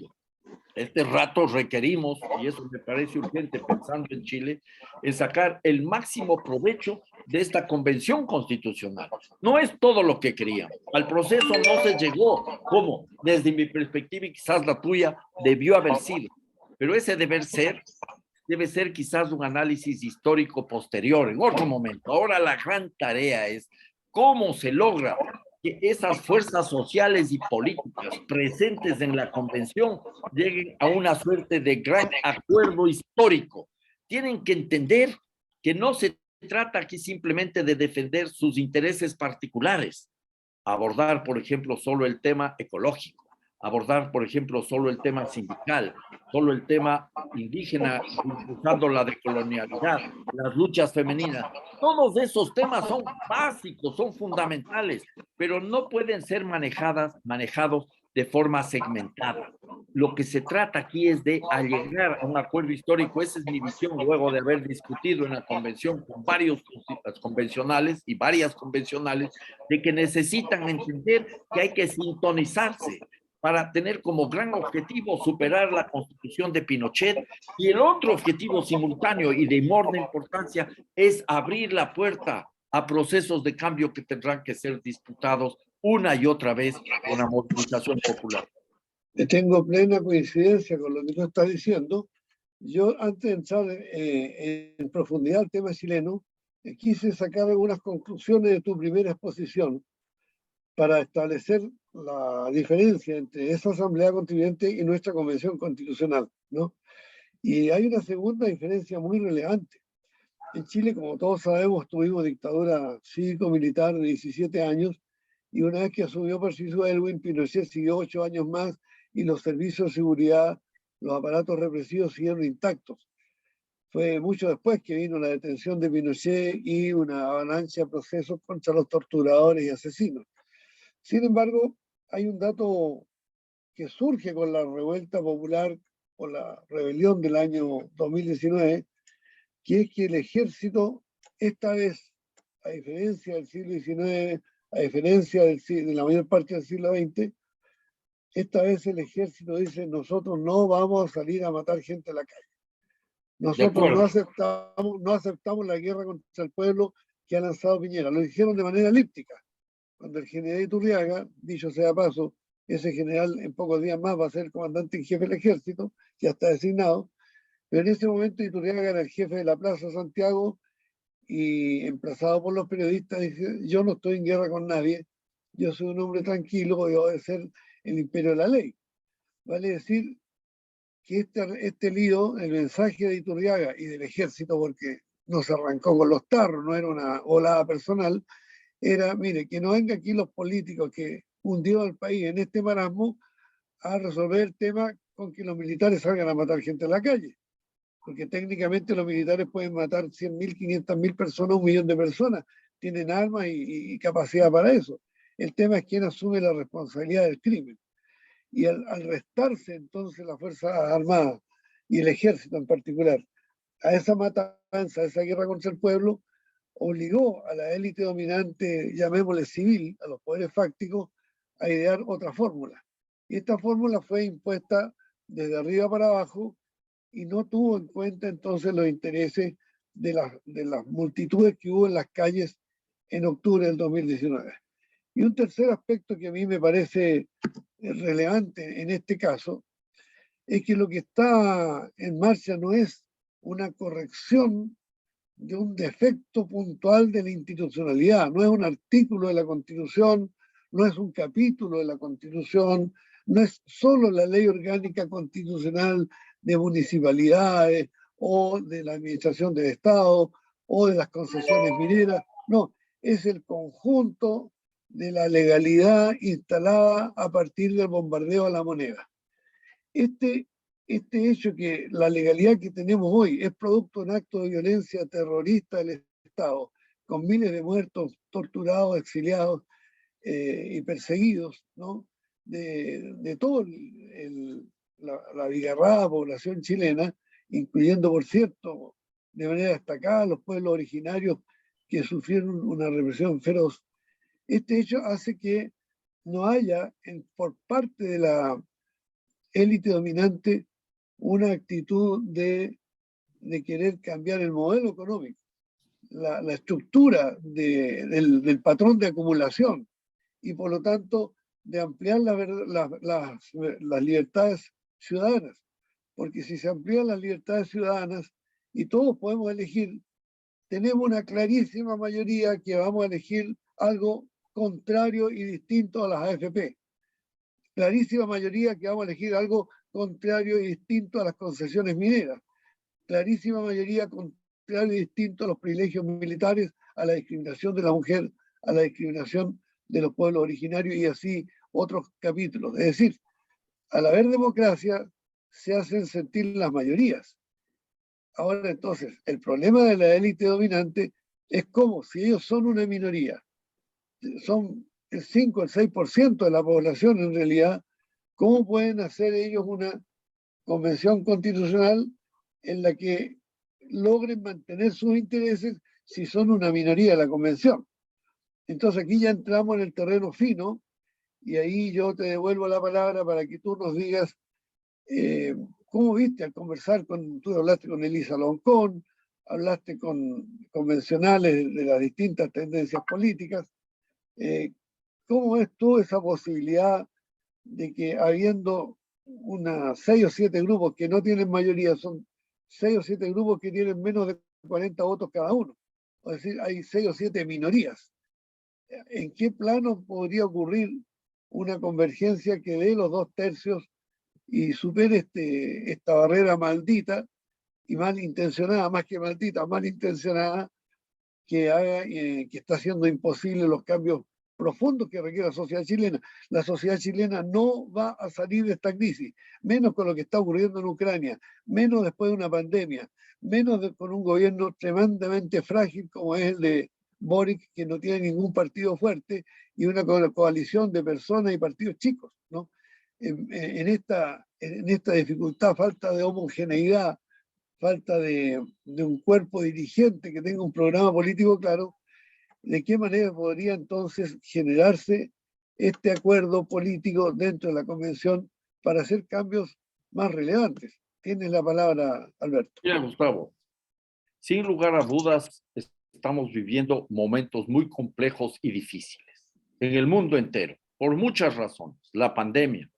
Este rato requerimos, y eso me parece urgente pensando en Chile, en sacar el máximo provecho de esta convención constitucional. No es todo lo que queríamos. Al proceso no se llegó como, desde mi perspectiva y quizás la tuya, debió haber sido. Pero ese deber ser debe ser quizás un análisis histórico posterior, en otro momento. Ahora la gran tarea es cómo se logra que esas fuerzas sociales y políticas presentes en la convención lleguen a una suerte de gran acuerdo histórico. Tienen que entender que no se trata aquí simplemente de defender sus intereses particulares, abordar, por ejemplo, solo el tema ecológico, abordar, por ejemplo, solo el tema sindical, solo el tema indígena, impulsando la decolonialidad, las luchas femeninas. Todos esos temas son básicos, son fundamentales, pero no pueden ser manejados de forma segmentada. Lo que se trata aquí es de llegar a un acuerdo histórico. Esa es mi visión luego de haber discutido en la convención con varios convencionales y varias convencionales, de que necesitan entender que hay que sintonizarse para tener como gran objetivo superar la constitución de Pinochet, y el otro objetivo simultáneo y de enorme importancia es abrir la puerta a procesos de cambio que tendrán que ser disputados una y otra vez con la movilización popular. Tengo plena coincidencia con lo que tú estás diciendo. Yo, antes de entrar en profundidad al tema chileno, quise sacar algunas conclusiones de tu primera exposición para establecer la diferencia entre esa Asamblea Constituyente y nuestra Convención Constitucional, ¿no? Y hay una segunda diferencia muy relevante. En Chile, como todos sabemos, tuvimos dictadura cívico-militar de 17 años, y una vez que asumió Patricio Aylwin, Pinochet siguió 8 años más y los servicios de seguridad, los aparatos represivos siguieron intactos. Fue mucho después que vino la detención de Pinochet y una avalancha de procesos contra los torturadores y asesinos. Sin embargo, hay un dato que surge con la revuelta popular o la rebelión del año 2019, que es que el ejército, esta vez, a diferencia del siglo XIX, a diferencia de la mayor parte del siglo XX, esta vez el ejército dice: nosotros no vamos a salir a matar gente en la calle. Nosotros no aceptamos la guerra contra el pueblo que ha lanzado Piñera. Lo dijeron de manera elíptica. Cuando el general Iturriaga, dicho sea paso, ese general en pocos días más va a ser comandante en jefe del ejército, ya está designado, pero en ese momento Iturriaga era el jefe de la Plaza Santiago y, emplazado por los periodistas, dice: yo no estoy en guerra con nadie, yo soy un hombre tranquilo y voy a obedecer el imperio de la ley. Vale decir que este lío, el mensaje de Iturriaga y del ejército, porque no se arrancó con los tarros, no era una olada personal, era: mire, que no vengan aquí los políticos que hundieron al país en este marasmo a resolver el tema con que los militares salgan a matar gente en la calle. Porque técnicamente los militares pueden matar 100.000, 500.000 personas, 1.000.000 de personas, tienen armas y capacidad para eso. El tema es quién asume la responsabilidad del crimen. Y al restarse entonces las Fuerzas Armadas y el ejército en particular a esa matanza, a esa guerra contra el pueblo, obligó a la élite dominante, llamémosle civil, a los poderes fácticos, a idear otra fórmula. Y esta fórmula fue impuesta desde arriba para abajo y no tuvo en cuenta entonces los intereses de las multitudes que hubo en las calles en octubre del 2019. Y un tercer aspecto que a mí me parece relevante en este caso es que lo que está en marcha no es una corrección de un defecto puntual de la institucionalidad, no es un artículo de la Constitución, no es un capítulo de la Constitución, no es solo la ley orgánica constitucional de municipalidades o de la administración del Estado o de las concesiones mineras, no, es el conjunto de la legalidad instalada a partir del bombardeo a la moneda. Este hecho, que la legalidad que tenemos hoy es producto de un acto de violencia terrorista del Estado, con miles de muertos, torturados, exiliados y perseguidos, ¿no? de toda la abigarrada población chilena, incluyendo, por cierto, de manera destacada los pueblos originarios que sufrieron una represión feroz. Este hecho hace que no haya por parte de la élite dominante una actitud de querer cambiar el modelo económico, la estructura del patrón de acumulación, y por lo tanto de ampliar las libertades ciudadanas. porque si se amplían las libertades ciudadanas y todos podemos elegir, tenemos una clarísima mayoría que vamos a elegir algo contrario y distinto a las AFP. Clarísima mayoría que vamos a elegir algo contrario y distinto a las concesiones mineras. Clarísima mayoría contrario y distinto a los privilegios militares, a la discriminación de la mujer, a la discriminación de los pueblos originarios y así otros capítulos. Es decir, al haber democracia se hacen sentir las mayorías. Ahora entonces, el problema de la élite dominante es cómo, si ellos son una minoría, son el 5, el 6% de la población en realidad, ¿cómo pueden hacer ellos una convención constitucional en la que logren mantener sus intereses si son una minoría de la convención? Entonces aquí ya entramos en el terreno fino y ahí yo te devuelvo la palabra para que tú nos digas cómo viste al conversar tú hablaste con Elisa Loncón, hablaste con convencionales de las distintas tendencias políticas, ¿cómo ves tú esa posibilidad de que habiendo 6 o 7 grupos que no tienen mayoría, son 6 o 7 grupos que tienen menos de 40 votos cada uno? Es decir, hay 6 o 7 minorías. ¿En qué plano podría ocurrir una convergencia que dé los 2/3 y supere esta barrera maldita y malintencionada, más que maldita, malintencionada, que está haciendo imposible los cambios profundos que requiere la sociedad chilena? La sociedad chilena no va a salir de esta crisis, menos con lo que está ocurriendo en Ucrania, menos después de una pandemia, menos con un gobierno tremendamente frágil como es el de Boric, que no tiene ningún partido fuerte, y una coalición de personas y partidos chicos, ¿no? En esta dificultad, falta de homogeneidad, falta de un cuerpo dirigente que tenga un programa político claro, ¿de qué manera podría entonces generarse este acuerdo político dentro de la convención para hacer cambios más relevantes? Tienes la palabra, Alberto. Mira, Gustavo, sin lugar a dudas, estamos viviendo momentos muy complejos y difíciles en el mundo entero, por muchas razones. La pandemia,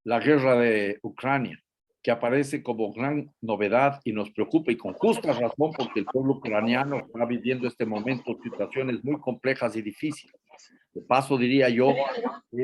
la guerra de Ucrania, que aparece como gran novedad y nos preocupa, y con justa razón, porque el pueblo ucraniano está viviendo este momento situaciones muy complejas y difíciles. De paso, diría yo,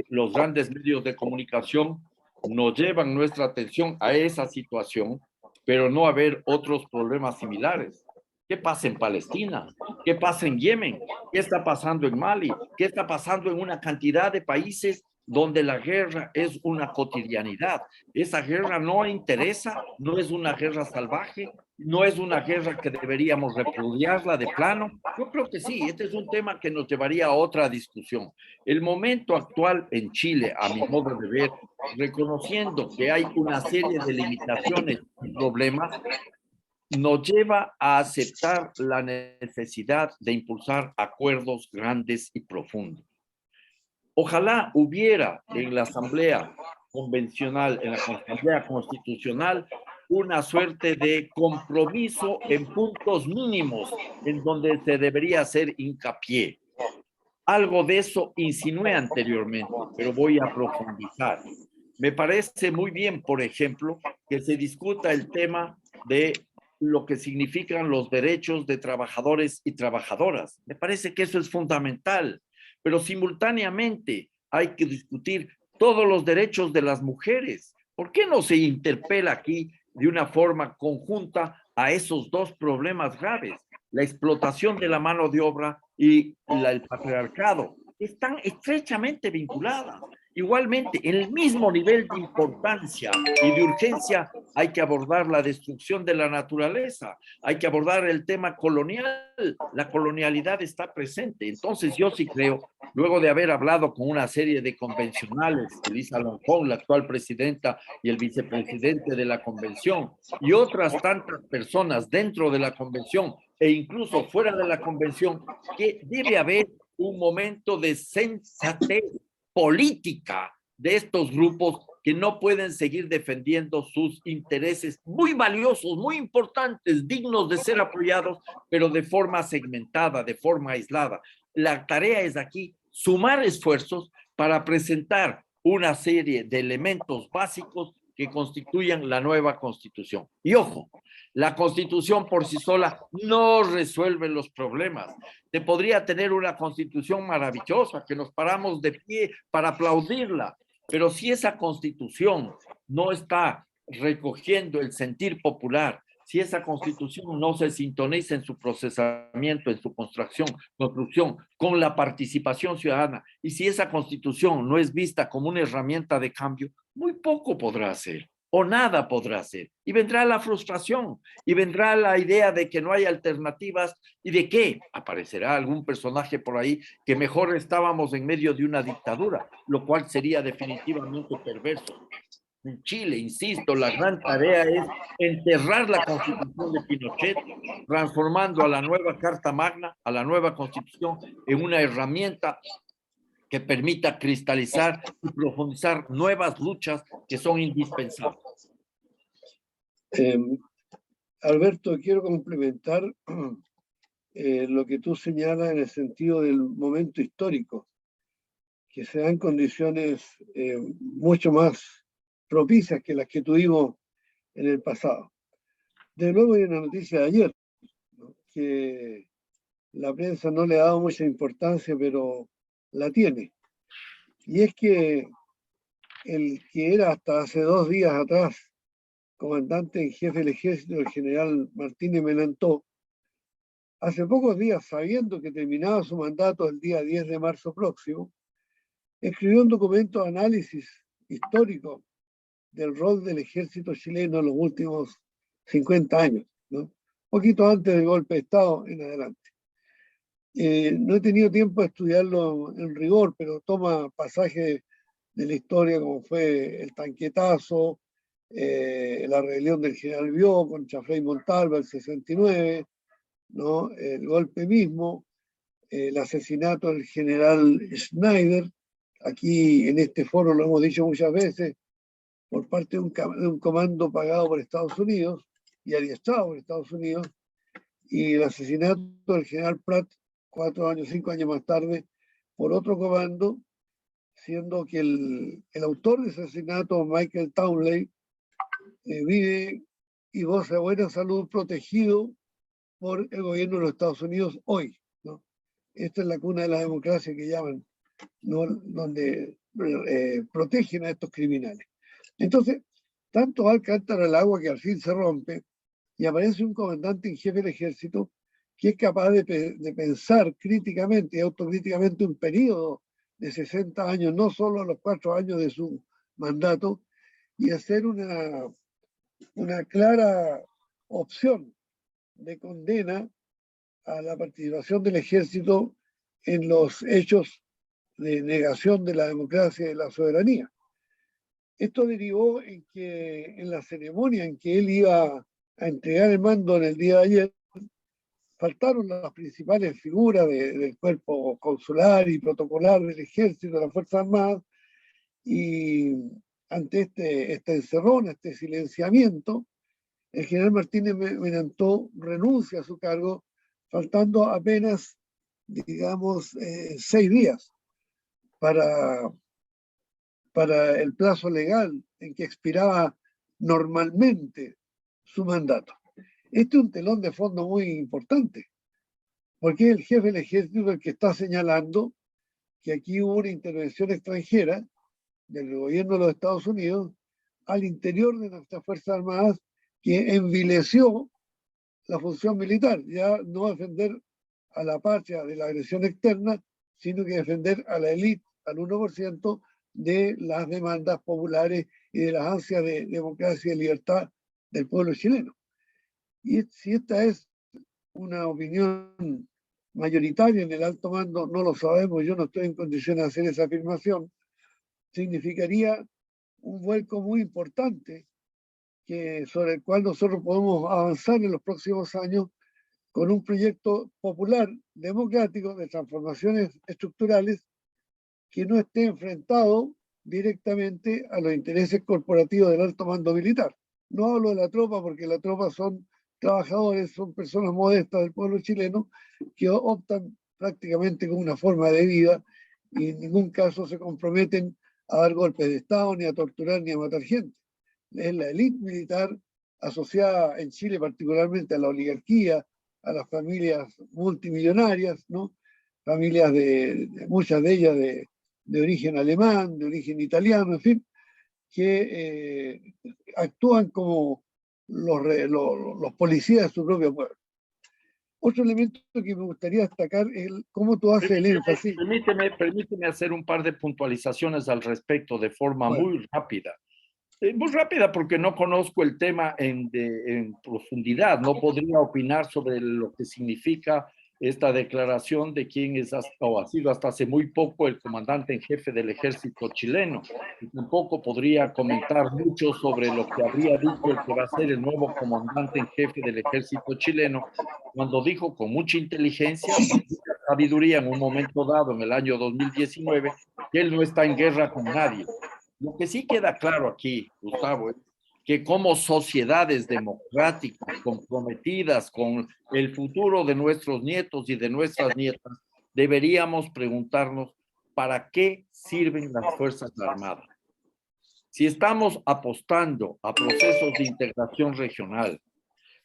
los grandes medios de comunicación nos llevan nuestra atención a esa situación, pero no a ver otros problemas similares. ¿Qué pasa en Palestina? ¿Qué pasa en Yemen? ¿Qué está pasando en Mali? ¿Qué está pasando en una cantidad de países donde la guerra es una cotidianidad? Esa guerra no interesa, no es una guerra salvaje, no es una guerra que deberíamos repudiarla de plano. Yo creo que sí, este es un tema que nos llevaría a otra discusión. El momento actual en Chile, a mi modo de ver, reconociendo que hay una serie de limitaciones y problemas, nos lleva a aceptar la necesidad de impulsar acuerdos grandes y profundos. Ojalá hubiera en la Asamblea Convencional, en la Asamblea Constitucional, una suerte de compromiso en puntos mínimos en donde se debería hacer hincapié. Algo de eso insinué anteriormente, pero voy a profundizar. Me parece muy bien, por ejemplo, que se discuta el tema de lo que significan los derechos de trabajadores y trabajadoras. Me parece que eso es fundamental, pero simultáneamente hay que discutir todos los derechos de las mujeres. ¿Por qué no se interpela aquí de una forma conjunta a esos dos problemas graves? La explotación de la mano de obra y el patriarcado están estrechamente vinculadas. Igualmente, en el mismo nivel de importancia y de urgencia hay que abordar la destrucción de la naturaleza, hay que abordar el tema colonial. La colonialidad está presente. Entonces yo sí creo, luego de haber hablado con una serie de convencionales, Elisa Loncón, la actual presidenta y el vicepresidente de la convención, y otras tantas personas dentro de la convención e incluso fuera de la convención, que debe haber un momento de sensatez política de estos grupos que no pueden seguir defendiendo sus intereses muy valiosos, muy importantes, dignos de ser apoyados, pero de forma segmentada, de forma aislada. La tarea es aquí sumar esfuerzos para presentar una serie de elementos básicos que constituyan la nueva constitución. Y ojo, la constitución por sí sola no resuelve los problemas. Te podría tener una constitución maravillosa, que nos paramos de pie para aplaudirla, pero si esa constitución no está recogiendo el sentir popular, si esa constitución no se sintoniza en su procesamiento, en su construcción con la participación ciudadana, y si esa constitución no es vista como una herramienta de cambio, muy poco podrá hacer o nada podrá hacer. Y vendrá la frustración, y vendrá la idea de que no hay alternativas, y de que aparecerá algún personaje por ahí que mejor estábamos en medio de una dictadura, lo cual sería definitivamente perverso. En Chile, insisto, la gran tarea es enterrar la constitución de Pinochet, transformando a la nueva Carta Magna, a la nueva constitución, en una herramienta que permita cristalizar y profundizar nuevas luchas que son indispensables. Alberto, quiero complementar lo que tú señalas en el sentido del momento histórico, que se dan condiciones mucho más propicias que las que tuvimos en el pasado. De nuevo hay una noticia de ayer, ¿no?, que la prensa no le ha dado mucha importancia, pero la tiene. Y es que el que era hasta hace 2 días atrás comandante en jefe del ejército, el general Martínez Menantó, hace pocos días, sabiendo que terminaba su mandato el día 10 de marzo próximo, escribió un documento de análisis histórico del rol del ejército chileno en los últimos 50 años, ¿no?, poquito antes del golpe de Estado en adelante. No he tenido tiempo de estudiarlo en rigor, pero toma pasajes de la historia como fue el tanquetazo, la rebelión del general Bió contra Frei Montalva el 69, ¿no?, el golpe mismo, el asesinato del general Schneider, aquí en este foro lo hemos dicho muchas veces, por parte de un comando pagado por Estados Unidos y adiestrado por Estados Unidos, y el asesinato del general Pratt 5 años más tarde por otro comando, siendo que el autor de ese asesinato, Michael Townley, vive y goza de buena salud, protegido por el gobierno de los Estados Unidos hoy, ¿no? Esta es la cuna de la democracia que llaman, ¿no?, donde protegen a estos criminales. Entonces, tanto va el cántaro al agua que al fin se rompe y aparece un comandante en jefe del ejército que es capaz de pensar críticamente y autocríticamente un periodo de 60 años, no solo los 4 años de su mandato, y hacer una clara opción de condena a la participación del ejército en los hechos de negación de la democracia y de la soberanía. Esto derivó en que en la ceremonia en que él iba a entregar el mando en el día de ayer, faltaron las principales figuras del cuerpo consular y protocolar del ejército, de las Fuerzas Armadas, y ante esta encerrona, este silenciamiento, el general Martínez Menantó renuncia a su cargo, faltando apenas, digamos, 6 días para el plazo legal en que expiraba normalmente su mandato. Este es un telón de fondo muy importante, porque el jefe del ejército el que está señalando que aquí hubo una intervención extranjera del gobierno de los Estados Unidos al interior de nuestras Fuerzas Armadas, que envileció la función militar, ya no defender a la patria de la agresión externa, sino que defender a la élite, al 1% de las demandas populares y de las ansias de democracia y libertad del pueblo chileno. Y si esta es una opinión mayoritaria en el alto mando, no lo sabemos, yo no estoy en condiciones de hacer esa afirmación, significaría un vuelco muy importante sobre el cual nosotros podemos avanzar en los próximos años con un proyecto popular, democrático, de transformaciones estructurales que no esté enfrentado directamente a los intereses corporativos del alto mando militar. No hablo de la tropa porque la tropa son trabajadores, son personas modestas del pueblo chileno que optan prácticamente con una forma de vida y en ningún caso se comprometen a dar golpes de Estado, ni a torturar, ni a matar gente. es la élite militar asociada en Chile particularmente a la oligarquía, a las familias multimillonarias, ¿no? Familias muchas de ellas de origen alemán, de origen italiano, en fin, que actúan como los policías de su propio pueblo. Otro elemento que me gustaría destacar es cómo tú haces el énfasis. Permíteme hacer un par de puntualizaciones al respecto de forma Bueno, muy rápida. Muy rápida porque no conozco el tema en profundidad. No podría opinar sobre lo que significa esta declaración de quien es o ha sido hasta hace muy poco el comandante en jefe del ejército chileno. Y tampoco podría comentar mucho sobre lo que habría dicho el que va a ser el nuevo comandante en jefe del ejército chileno, cuando dijo con mucha inteligencia, con mucha sabiduría en un momento dado, en el año 2019, que él no está en guerra con nadie. Lo que sí queda claro aquí, Gustavo, es que como sociedades democráticas comprometidas con el futuro de nuestros nietos y de nuestras nietas, deberíamos preguntarnos ¿para qué sirven las Fuerzas Armadas? Si estamos apostando a procesos de integración regional,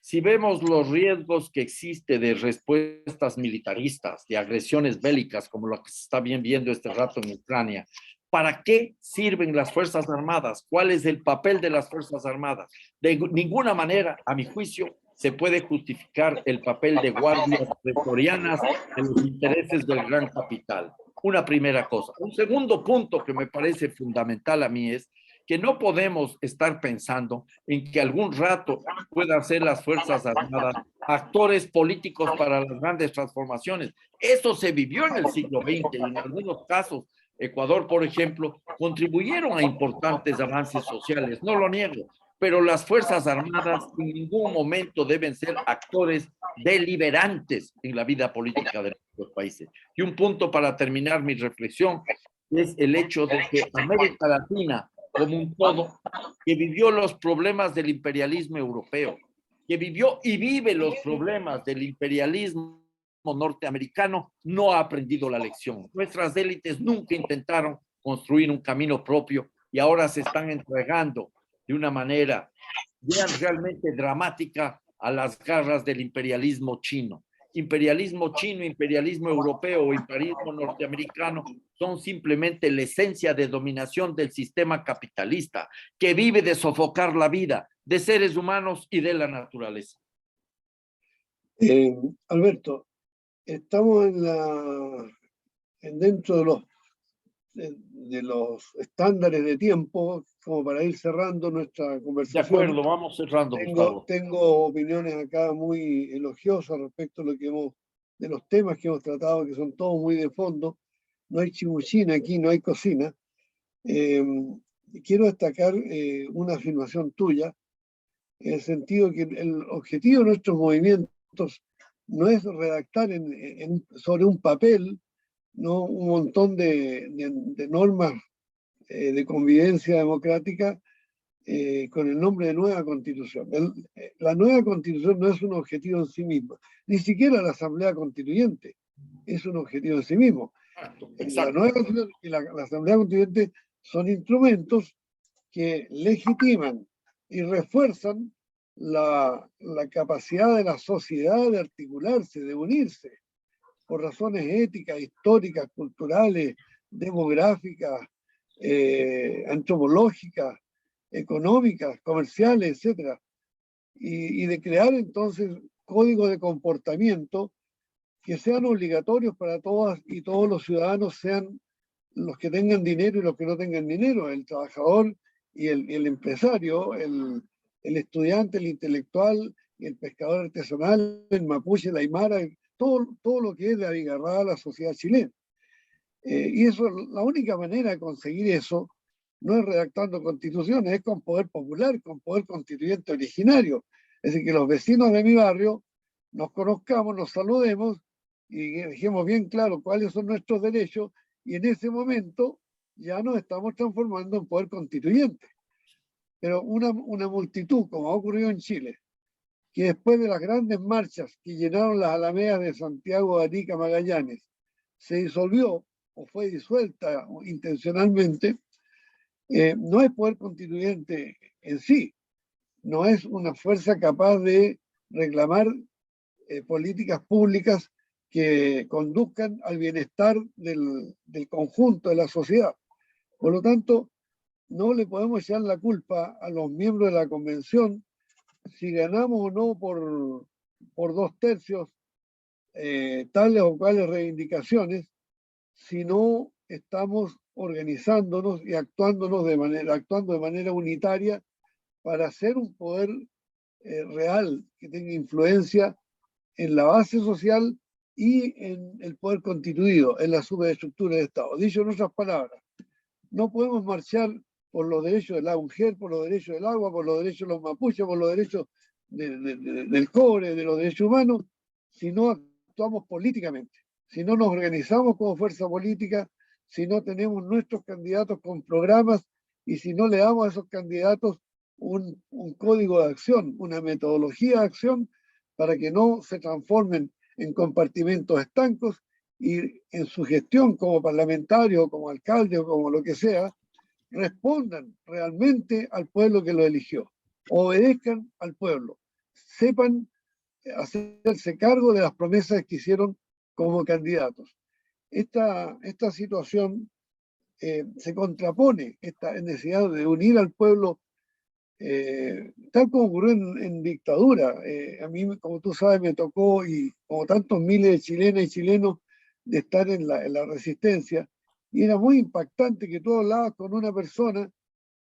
si vemos los riesgos que existe de respuestas militaristas, de agresiones bélicas, como lo que se está bien viendo este rato en Ucrania, ¿para qué sirven las Fuerzas Armadas? ¿Cuál es el papel de las Fuerzas Armadas? De ninguna manera, a mi juicio, se puede justificar el papel de guardias pretorianas en los intereses del gran capital. Una primera cosa. Un segundo punto que me parece fundamental a mí es que no podemos estar pensando en que algún rato puedan ser las Fuerzas Armadas actores políticos para las grandes transformaciones. Eso se vivió en el siglo XX y en algunos casos, Ecuador, por ejemplo, contribuyeron a importantes avances sociales, no lo niego, pero las Fuerzas Armadas en ningún momento deben ser actores deliberantes en la vida política de nuestros países. Y un punto para terminar mi reflexión es el hecho de que América Latina como un todo, que vivió los problemas del imperialismo europeo, que vivió y vive los problemas del imperialismo norteamericano, no ha aprendido la lección. Nuestras élites nunca intentaron construir un camino propio y ahora se están entregando de una manera realmente dramática a las garras del imperialismo chino. Imperialismo chino, imperialismo europeo o imperialismo norteamericano son simplemente la esencia de dominación del sistema capitalista que vive de sofocar la vida de seres humanos y de la naturaleza. Alberto, estamos dentro de los estándares de tiempo, como para ir cerrando nuestra conversación. De acuerdo, vamos cerrando, Gustavo. Tengo opiniones acá muy elogiosas respecto a de los temas que hemos tratado, que son todos muy de fondo. No hay chimuchina aquí, no hay cocina. Quiero destacar una afirmación tuya, en el sentido que el objetivo de nuestros movimientos no es redactar sobre un papel, ¿no?, un montón de normas de convivencia democrática con el nombre de nueva constitución. La nueva constitución no es un objetivo en sí misma, ni siquiera la Asamblea Constituyente es un objetivo en sí mismo. La nueva constitución y la Asamblea Constituyente son instrumentos que legitiman y refuerzan la capacidad de la sociedad de articularse, de unirse, por razones éticas, históricas, culturales, demográficas, antropológicas, económicas, comerciales, etc. Y de crear entonces códigos de comportamiento que sean obligatorios para todas y todos los ciudadanos, sean los que tengan dinero y los que no tengan dinero, el trabajador y el empresario, el estudiante, el intelectual, el pescador artesanal, el mapuche, la aymara, todo lo que es de abigarrada la sociedad chilena. Y eso, la única manera de conseguir eso no es redactando constituciones, es con poder popular, con poder constituyente originario. Es decir, que los vecinos de mi barrio nos conozcamos, nos saludemos y dejemos bien claro cuáles son nuestros derechos, y en ese momento ya nos estamos transformando en poder constituyente. Pero una multitud, como ha ocurrido en Chile, que después de las grandes marchas que llenaron las alamedas de Santiago, Arica, Magallanes, se disolvió o fue disuelta intencionalmente, No es poder constituyente en sí, no es una fuerza capaz de reclamar políticas públicas que conduzcan al bienestar del conjunto de la sociedad. Por lo tanto, no le podemos echar la culpa a los miembros de la convención si ganamos o no por 2/3 tales o cuales reivindicaciones, si no estamos organizándonos y actuando de manera unitaria para hacer un poder real que tenga influencia en la base social y en el poder constituido, en la superestructura del Estado. Dicho en otras palabras, no podemos marchar por los derechos de la mujer, por los derechos del agua, por los derechos de los mapuches, por los derechos del cobre, de los derechos humanos, si no actuamos políticamente, si no nos organizamos como fuerza política, si no tenemos nuestros candidatos con programas y si no le damos a esos candidatos un código de acción, una metodología de acción para que no se transformen en compartimentos estancos y en su gestión como parlamentario, como alcalde o como lo que sea, respondan realmente al pueblo que lo eligió, obedezcan al pueblo, sepan hacerse cargo de las promesas que hicieron como candidatos. Esta situación se contrapone, esta necesidad de unir al pueblo, tal como ocurrió en dictadura. A mí, como tú sabes, me tocó, y como tantos miles de chilenas y chilenos, de estar en la resistencia, y era muy impactante que tú hablabas con una persona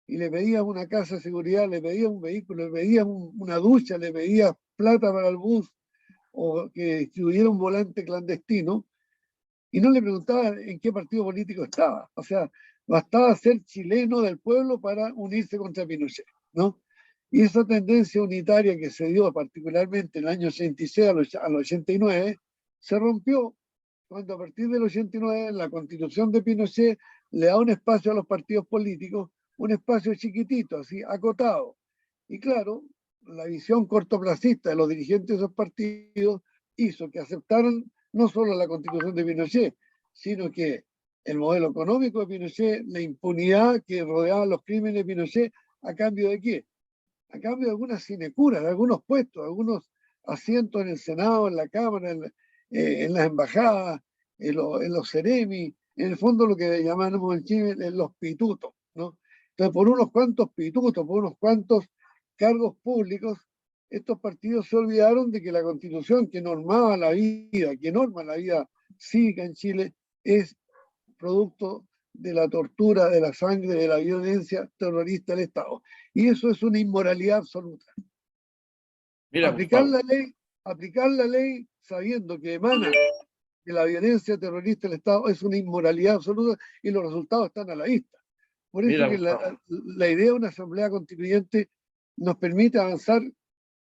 y le pedías una casa de seguridad, le pedías un vehículo, le pedías una ducha, le pedías plata para el bus, o que distribuyera un volante clandestino, y no le preguntaban en qué partido político estaba. O sea, bastaba ser chileno del pueblo para unirse contra Pinochet, ¿no? Y esa tendencia unitaria que se dio particularmente en el año 86 al 89, se rompió cuando a partir del 89 la constitución de Pinochet le da un espacio a los partidos políticos, un espacio chiquitito, así, acotado. Y claro, la visión cortoplacista de los dirigentes de esos partidos hizo que aceptaran no solo la constitución de Pinochet, sino que el modelo económico de Pinochet, la impunidad que rodeaba los crímenes de Pinochet, ¿a cambio de qué? A cambio de algunas sinecuras, de algunos puestos, de algunos asientos en el Senado, en la Cámara, en las embajadas, en los seremi, en el fondo lo que llamamos en Chile los pitutos, ¿no? Entonces, por unos cuantos pitutos, por unos cuantos cargos públicos, estos partidos se olvidaron de que la Constitución que normaba la vida, que norma la vida cívica en Chile, es producto de la tortura, de la sangre, de la violencia terrorista del Estado. Y eso es una inmoralidad absoluta. Mira, Aplicar Gustavo, la ley sabiendo que emana de la violencia terrorista del Estado es una inmoralidad absoluta y los resultados están a la vista. Por eso mira, que Gustavo. la idea de una asamblea constituyente nos permite avanzar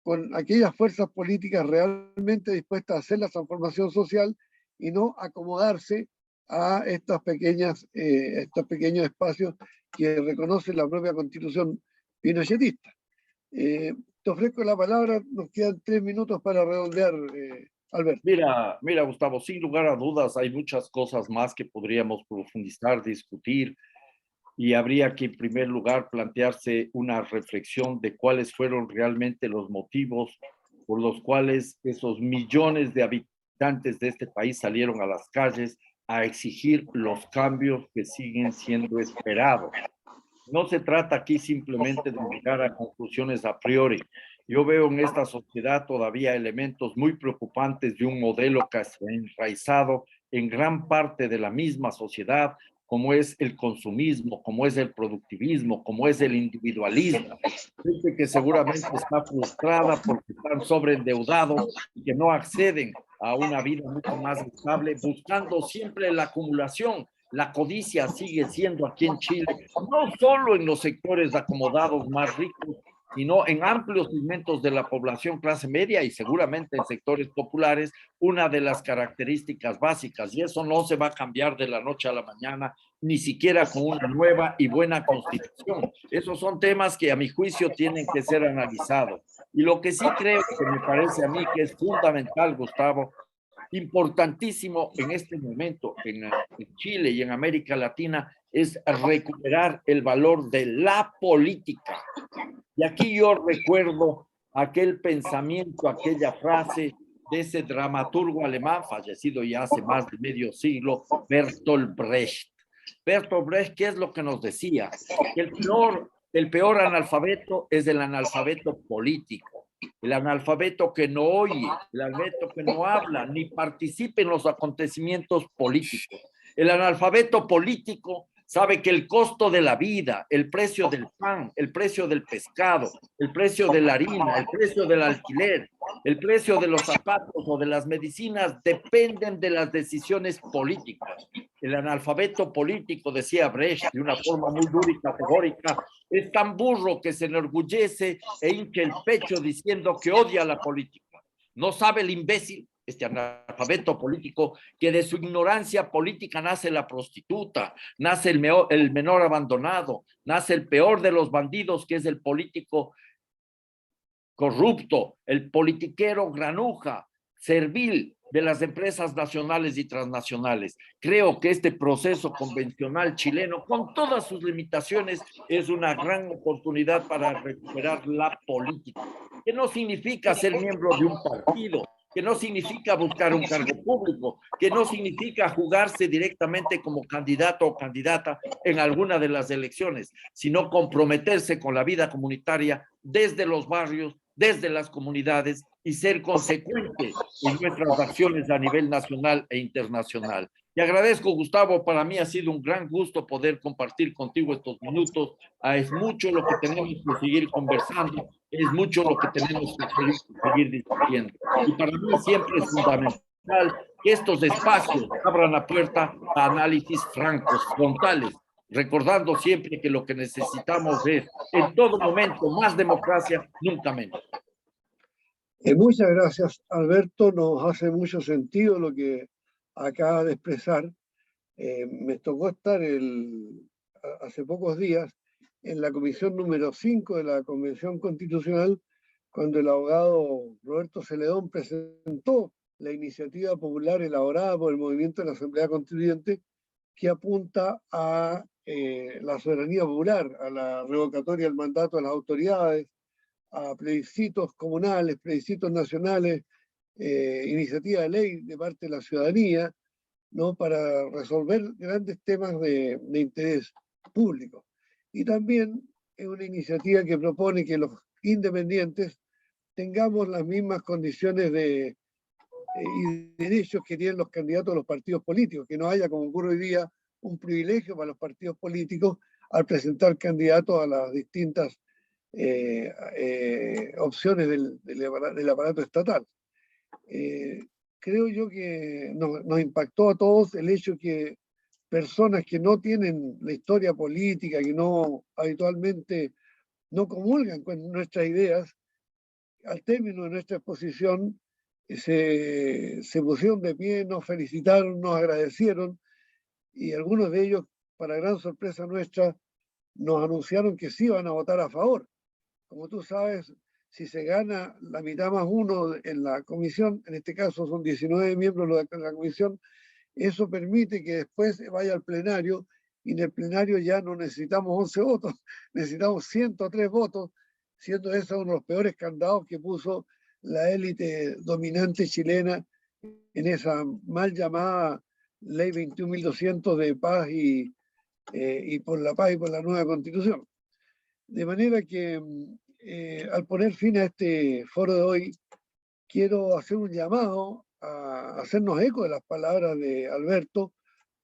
con aquellas fuerzas políticas realmente dispuestas a hacer la transformación social y no acomodarse a estos pequeños espacios que reconoce la propia constitución pinochetista. Te ofrezco la palabra, nos quedan 3 minutos para redondear, Alberto. Mira, Gustavo, sin lugar a dudas hay muchas cosas más que podríamos profundizar, discutir, y habría que en primer lugar plantearse una reflexión de cuáles fueron realmente los motivos por los cuales esos millones de habitantes de este país salieron a las calles a exigir los cambios que siguen siendo esperados. No se trata aquí simplemente de llegar a conclusiones a priori. Yo veo en esta sociedad todavía elementos muy preocupantes de un modelo que se ha enraizado en gran parte de la misma sociedad, como es el consumismo, como es el productivismo, como es el individualismo. Gente que seguramente está frustrada porque están sobreendeudados y que no acceden a una vida mucho más estable, buscando siempre la acumulación. La codicia sigue siendo aquí en Chile, no solo en los sectores acomodados más ricos, sino en amplios segmentos de la población clase media y seguramente en sectores populares, una de las características básicas. Y eso no se va a cambiar de la noche a la mañana, ni siquiera con una nueva y buena constitución. Esos son temas que a mi juicio tienen que ser analizados. Y lo que sí creo que me parece a mí que es fundamental, Gustavo, importantísimo en este momento en Chile y en América Latina es recuperar el valor de la política. Y aquí yo recuerdo aquel pensamiento, aquella frase de ese dramaturgo alemán, fallecido ya hace más de medio siglo, Bertolt Brecht. Bertolt Brecht, ¿qué es lo que nos decía? Que el peor analfabeto es el analfabeto político, el analfabeto que no oye, el analfabeto que no habla, ni participa en los acontecimientos políticos. El analfabeto político sabe que el costo de la vida, el precio del pan, el precio del pescado, el precio de la harina, el precio del alquiler, el precio de los zapatos o de las medicinas dependen de las decisiones políticas. El analfabeto político, decía Brecht de una forma muy dura y categórica, es tan burro que se enorgullece e hincha el pecho diciendo que odia la política. No sabe el imbécil, este analfabeto político, que de su ignorancia política nace la prostituta, nace el menor abandonado, nace el peor de los bandidos, que es el político corrupto, el politiquero granuja, servil de las empresas nacionales y transnacionales. Creo que este proceso convencional chileno, con todas sus limitaciones, es una gran oportunidad para recuperar la política, que no significa ser miembro de un partido, que no significa buscar un cargo público, que no significa jugarse directamente como candidato o candidata en alguna de las elecciones, sino comprometerse con la vida comunitaria desde los barrios, desde las comunidades y ser consecuente en nuestras acciones a nivel nacional e internacional. Te agradezco, Gustavo, para mí ha sido un gran gusto poder compartir contigo estos minutos. Es mucho lo que tenemos que seguir conversando, es mucho lo que tenemos que seguir discutiendo. Y para mí siempre es fundamental que estos espacios abran la puerta a análisis francos, frontales, recordando siempre que lo que necesitamos es, en todo momento, más democracia, nunca menos. Muchas gracias, Alberto. Nos hace mucho sentido lo que acaba de expresar. Me tocó estar hace pocos días en la comisión número 5 de la Convención Constitucional, cuando el abogado Roberto Celedón presentó la iniciativa popular elaborada por el Movimiento de la Asamblea Constituyente, que apunta a la soberanía popular, a la revocatoria del mandato de las autoridades, a plebiscitos comunales, plebiscitos nacionales, iniciativa de ley de parte de la ciudadanía, ¿no? Para resolver grandes temas de interés público. Y también es una iniciativa que propone que los independientes tengamos las mismas condiciones y derechos que tienen los candidatos a los partidos políticos, que no haya, como ocurre hoy día, un privilegio para los partidos políticos al presentar candidatos a las distintas opciones del aparato estatal. Creo yo que nos impactó a todos el hecho que personas que no tienen la historia política, que no habitualmente no comulgan con nuestras ideas, al término de nuestra exposición se pusieron de pie, nos felicitaron, nos agradecieron, y algunos de ellos, para gran sorpresa nuestra, nos anunciaron que sí van a votar a favor. Como tú sabes, si se gana la mitad más uno en la comisión, en este caso son 19 miembros de la comisión, eso permite que después vaya al plenario, y en el plenario ya no necesitamos 11 votos, necesitamos 103 votos, siendo ese uno de los peores candados que puso la élite dominante chilena en esa mal llamada ley 21.200 de paz y por la paz y por la nueva constitución. De manera que al poner fin a este foro de hoy, quiero hacer un llamado a hacernos eco de las palabras de Alberto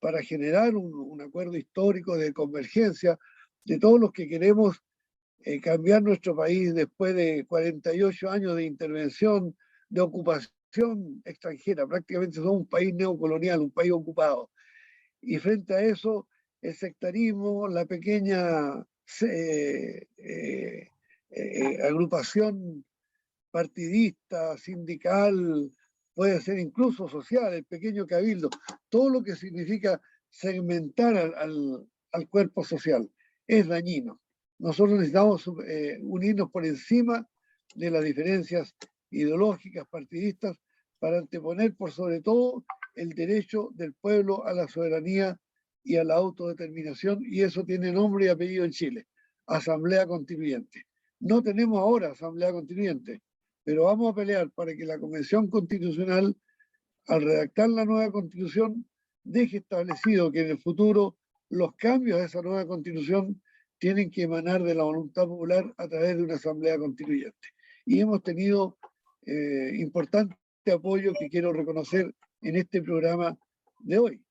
para generar un acuerdo histórico de convergencia de todos los que queremos cambiar nuestro país después de 48 años de intervención, de ocupación extranjera. Prácticamente somos un país neocolonial, un país ocupado. Y frente a eso, el sectarismo, la pequeña agrupación partidista, sindical, puede ser incluso social, el pequeño cabildo, todo lo que significa segmentar al cuerpo social es dañino. Nosotros necesitamos unirnos por encima de las diferencias ideológicas, partidistas, para anteponer por sobre todo el derecho del pueblo a la soberanía y a la autodeterminación, y eso tiene nombre y apellido en Chile, Asamblea Constituyente. No tenemos ahora Asamblea Constituyente, pero vamos a pelear para que la Convención Constitucional, al redactar la nueva Constitución, deje establecido que en el futuro los cambios a esa nueva Constitución tienen que emanar de la voluntad popular a través de una Asamblea Constituyente. Y hemos tenido importante apoyo que quiero reconocer en este programa de hoy,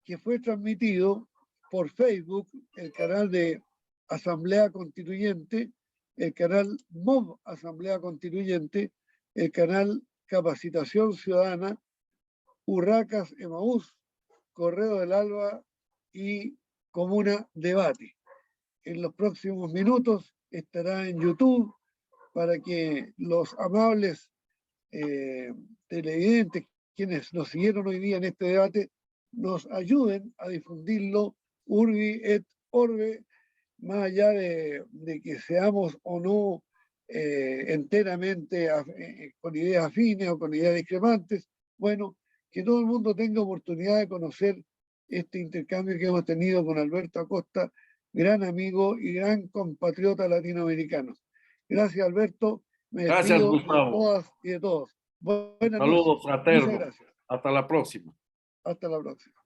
que fue transmitido por Facebook, el canal de Asamblea Constituyente, el canal MOV Asamblea Constituyente, el canal Capacitación Ciudadana, Urracas Emaús, Correo del Alba y Comuna Debate. En los próximos minutos estará en YouTube para que los amables televidentes, quienes nos siguieron hoy día en este debate, nos ayuden a difundirlo urbi et orbe, más allá de que seamos o no enteramente con ideas afines o con ideas discrepantes. Bueno, que todo el mundo tenga oportunidad de conocer este intercambio que hemos tenido con Alberto Acosta, gran amigo y gran compatriota latinoamericano. Gracias, Alberto. Me Gracias, despido de Gustavo. todas y de todos. Buenas Saludos noches. Muchas fraternos. gracias. Hasta la próxima. Hasta la próxima.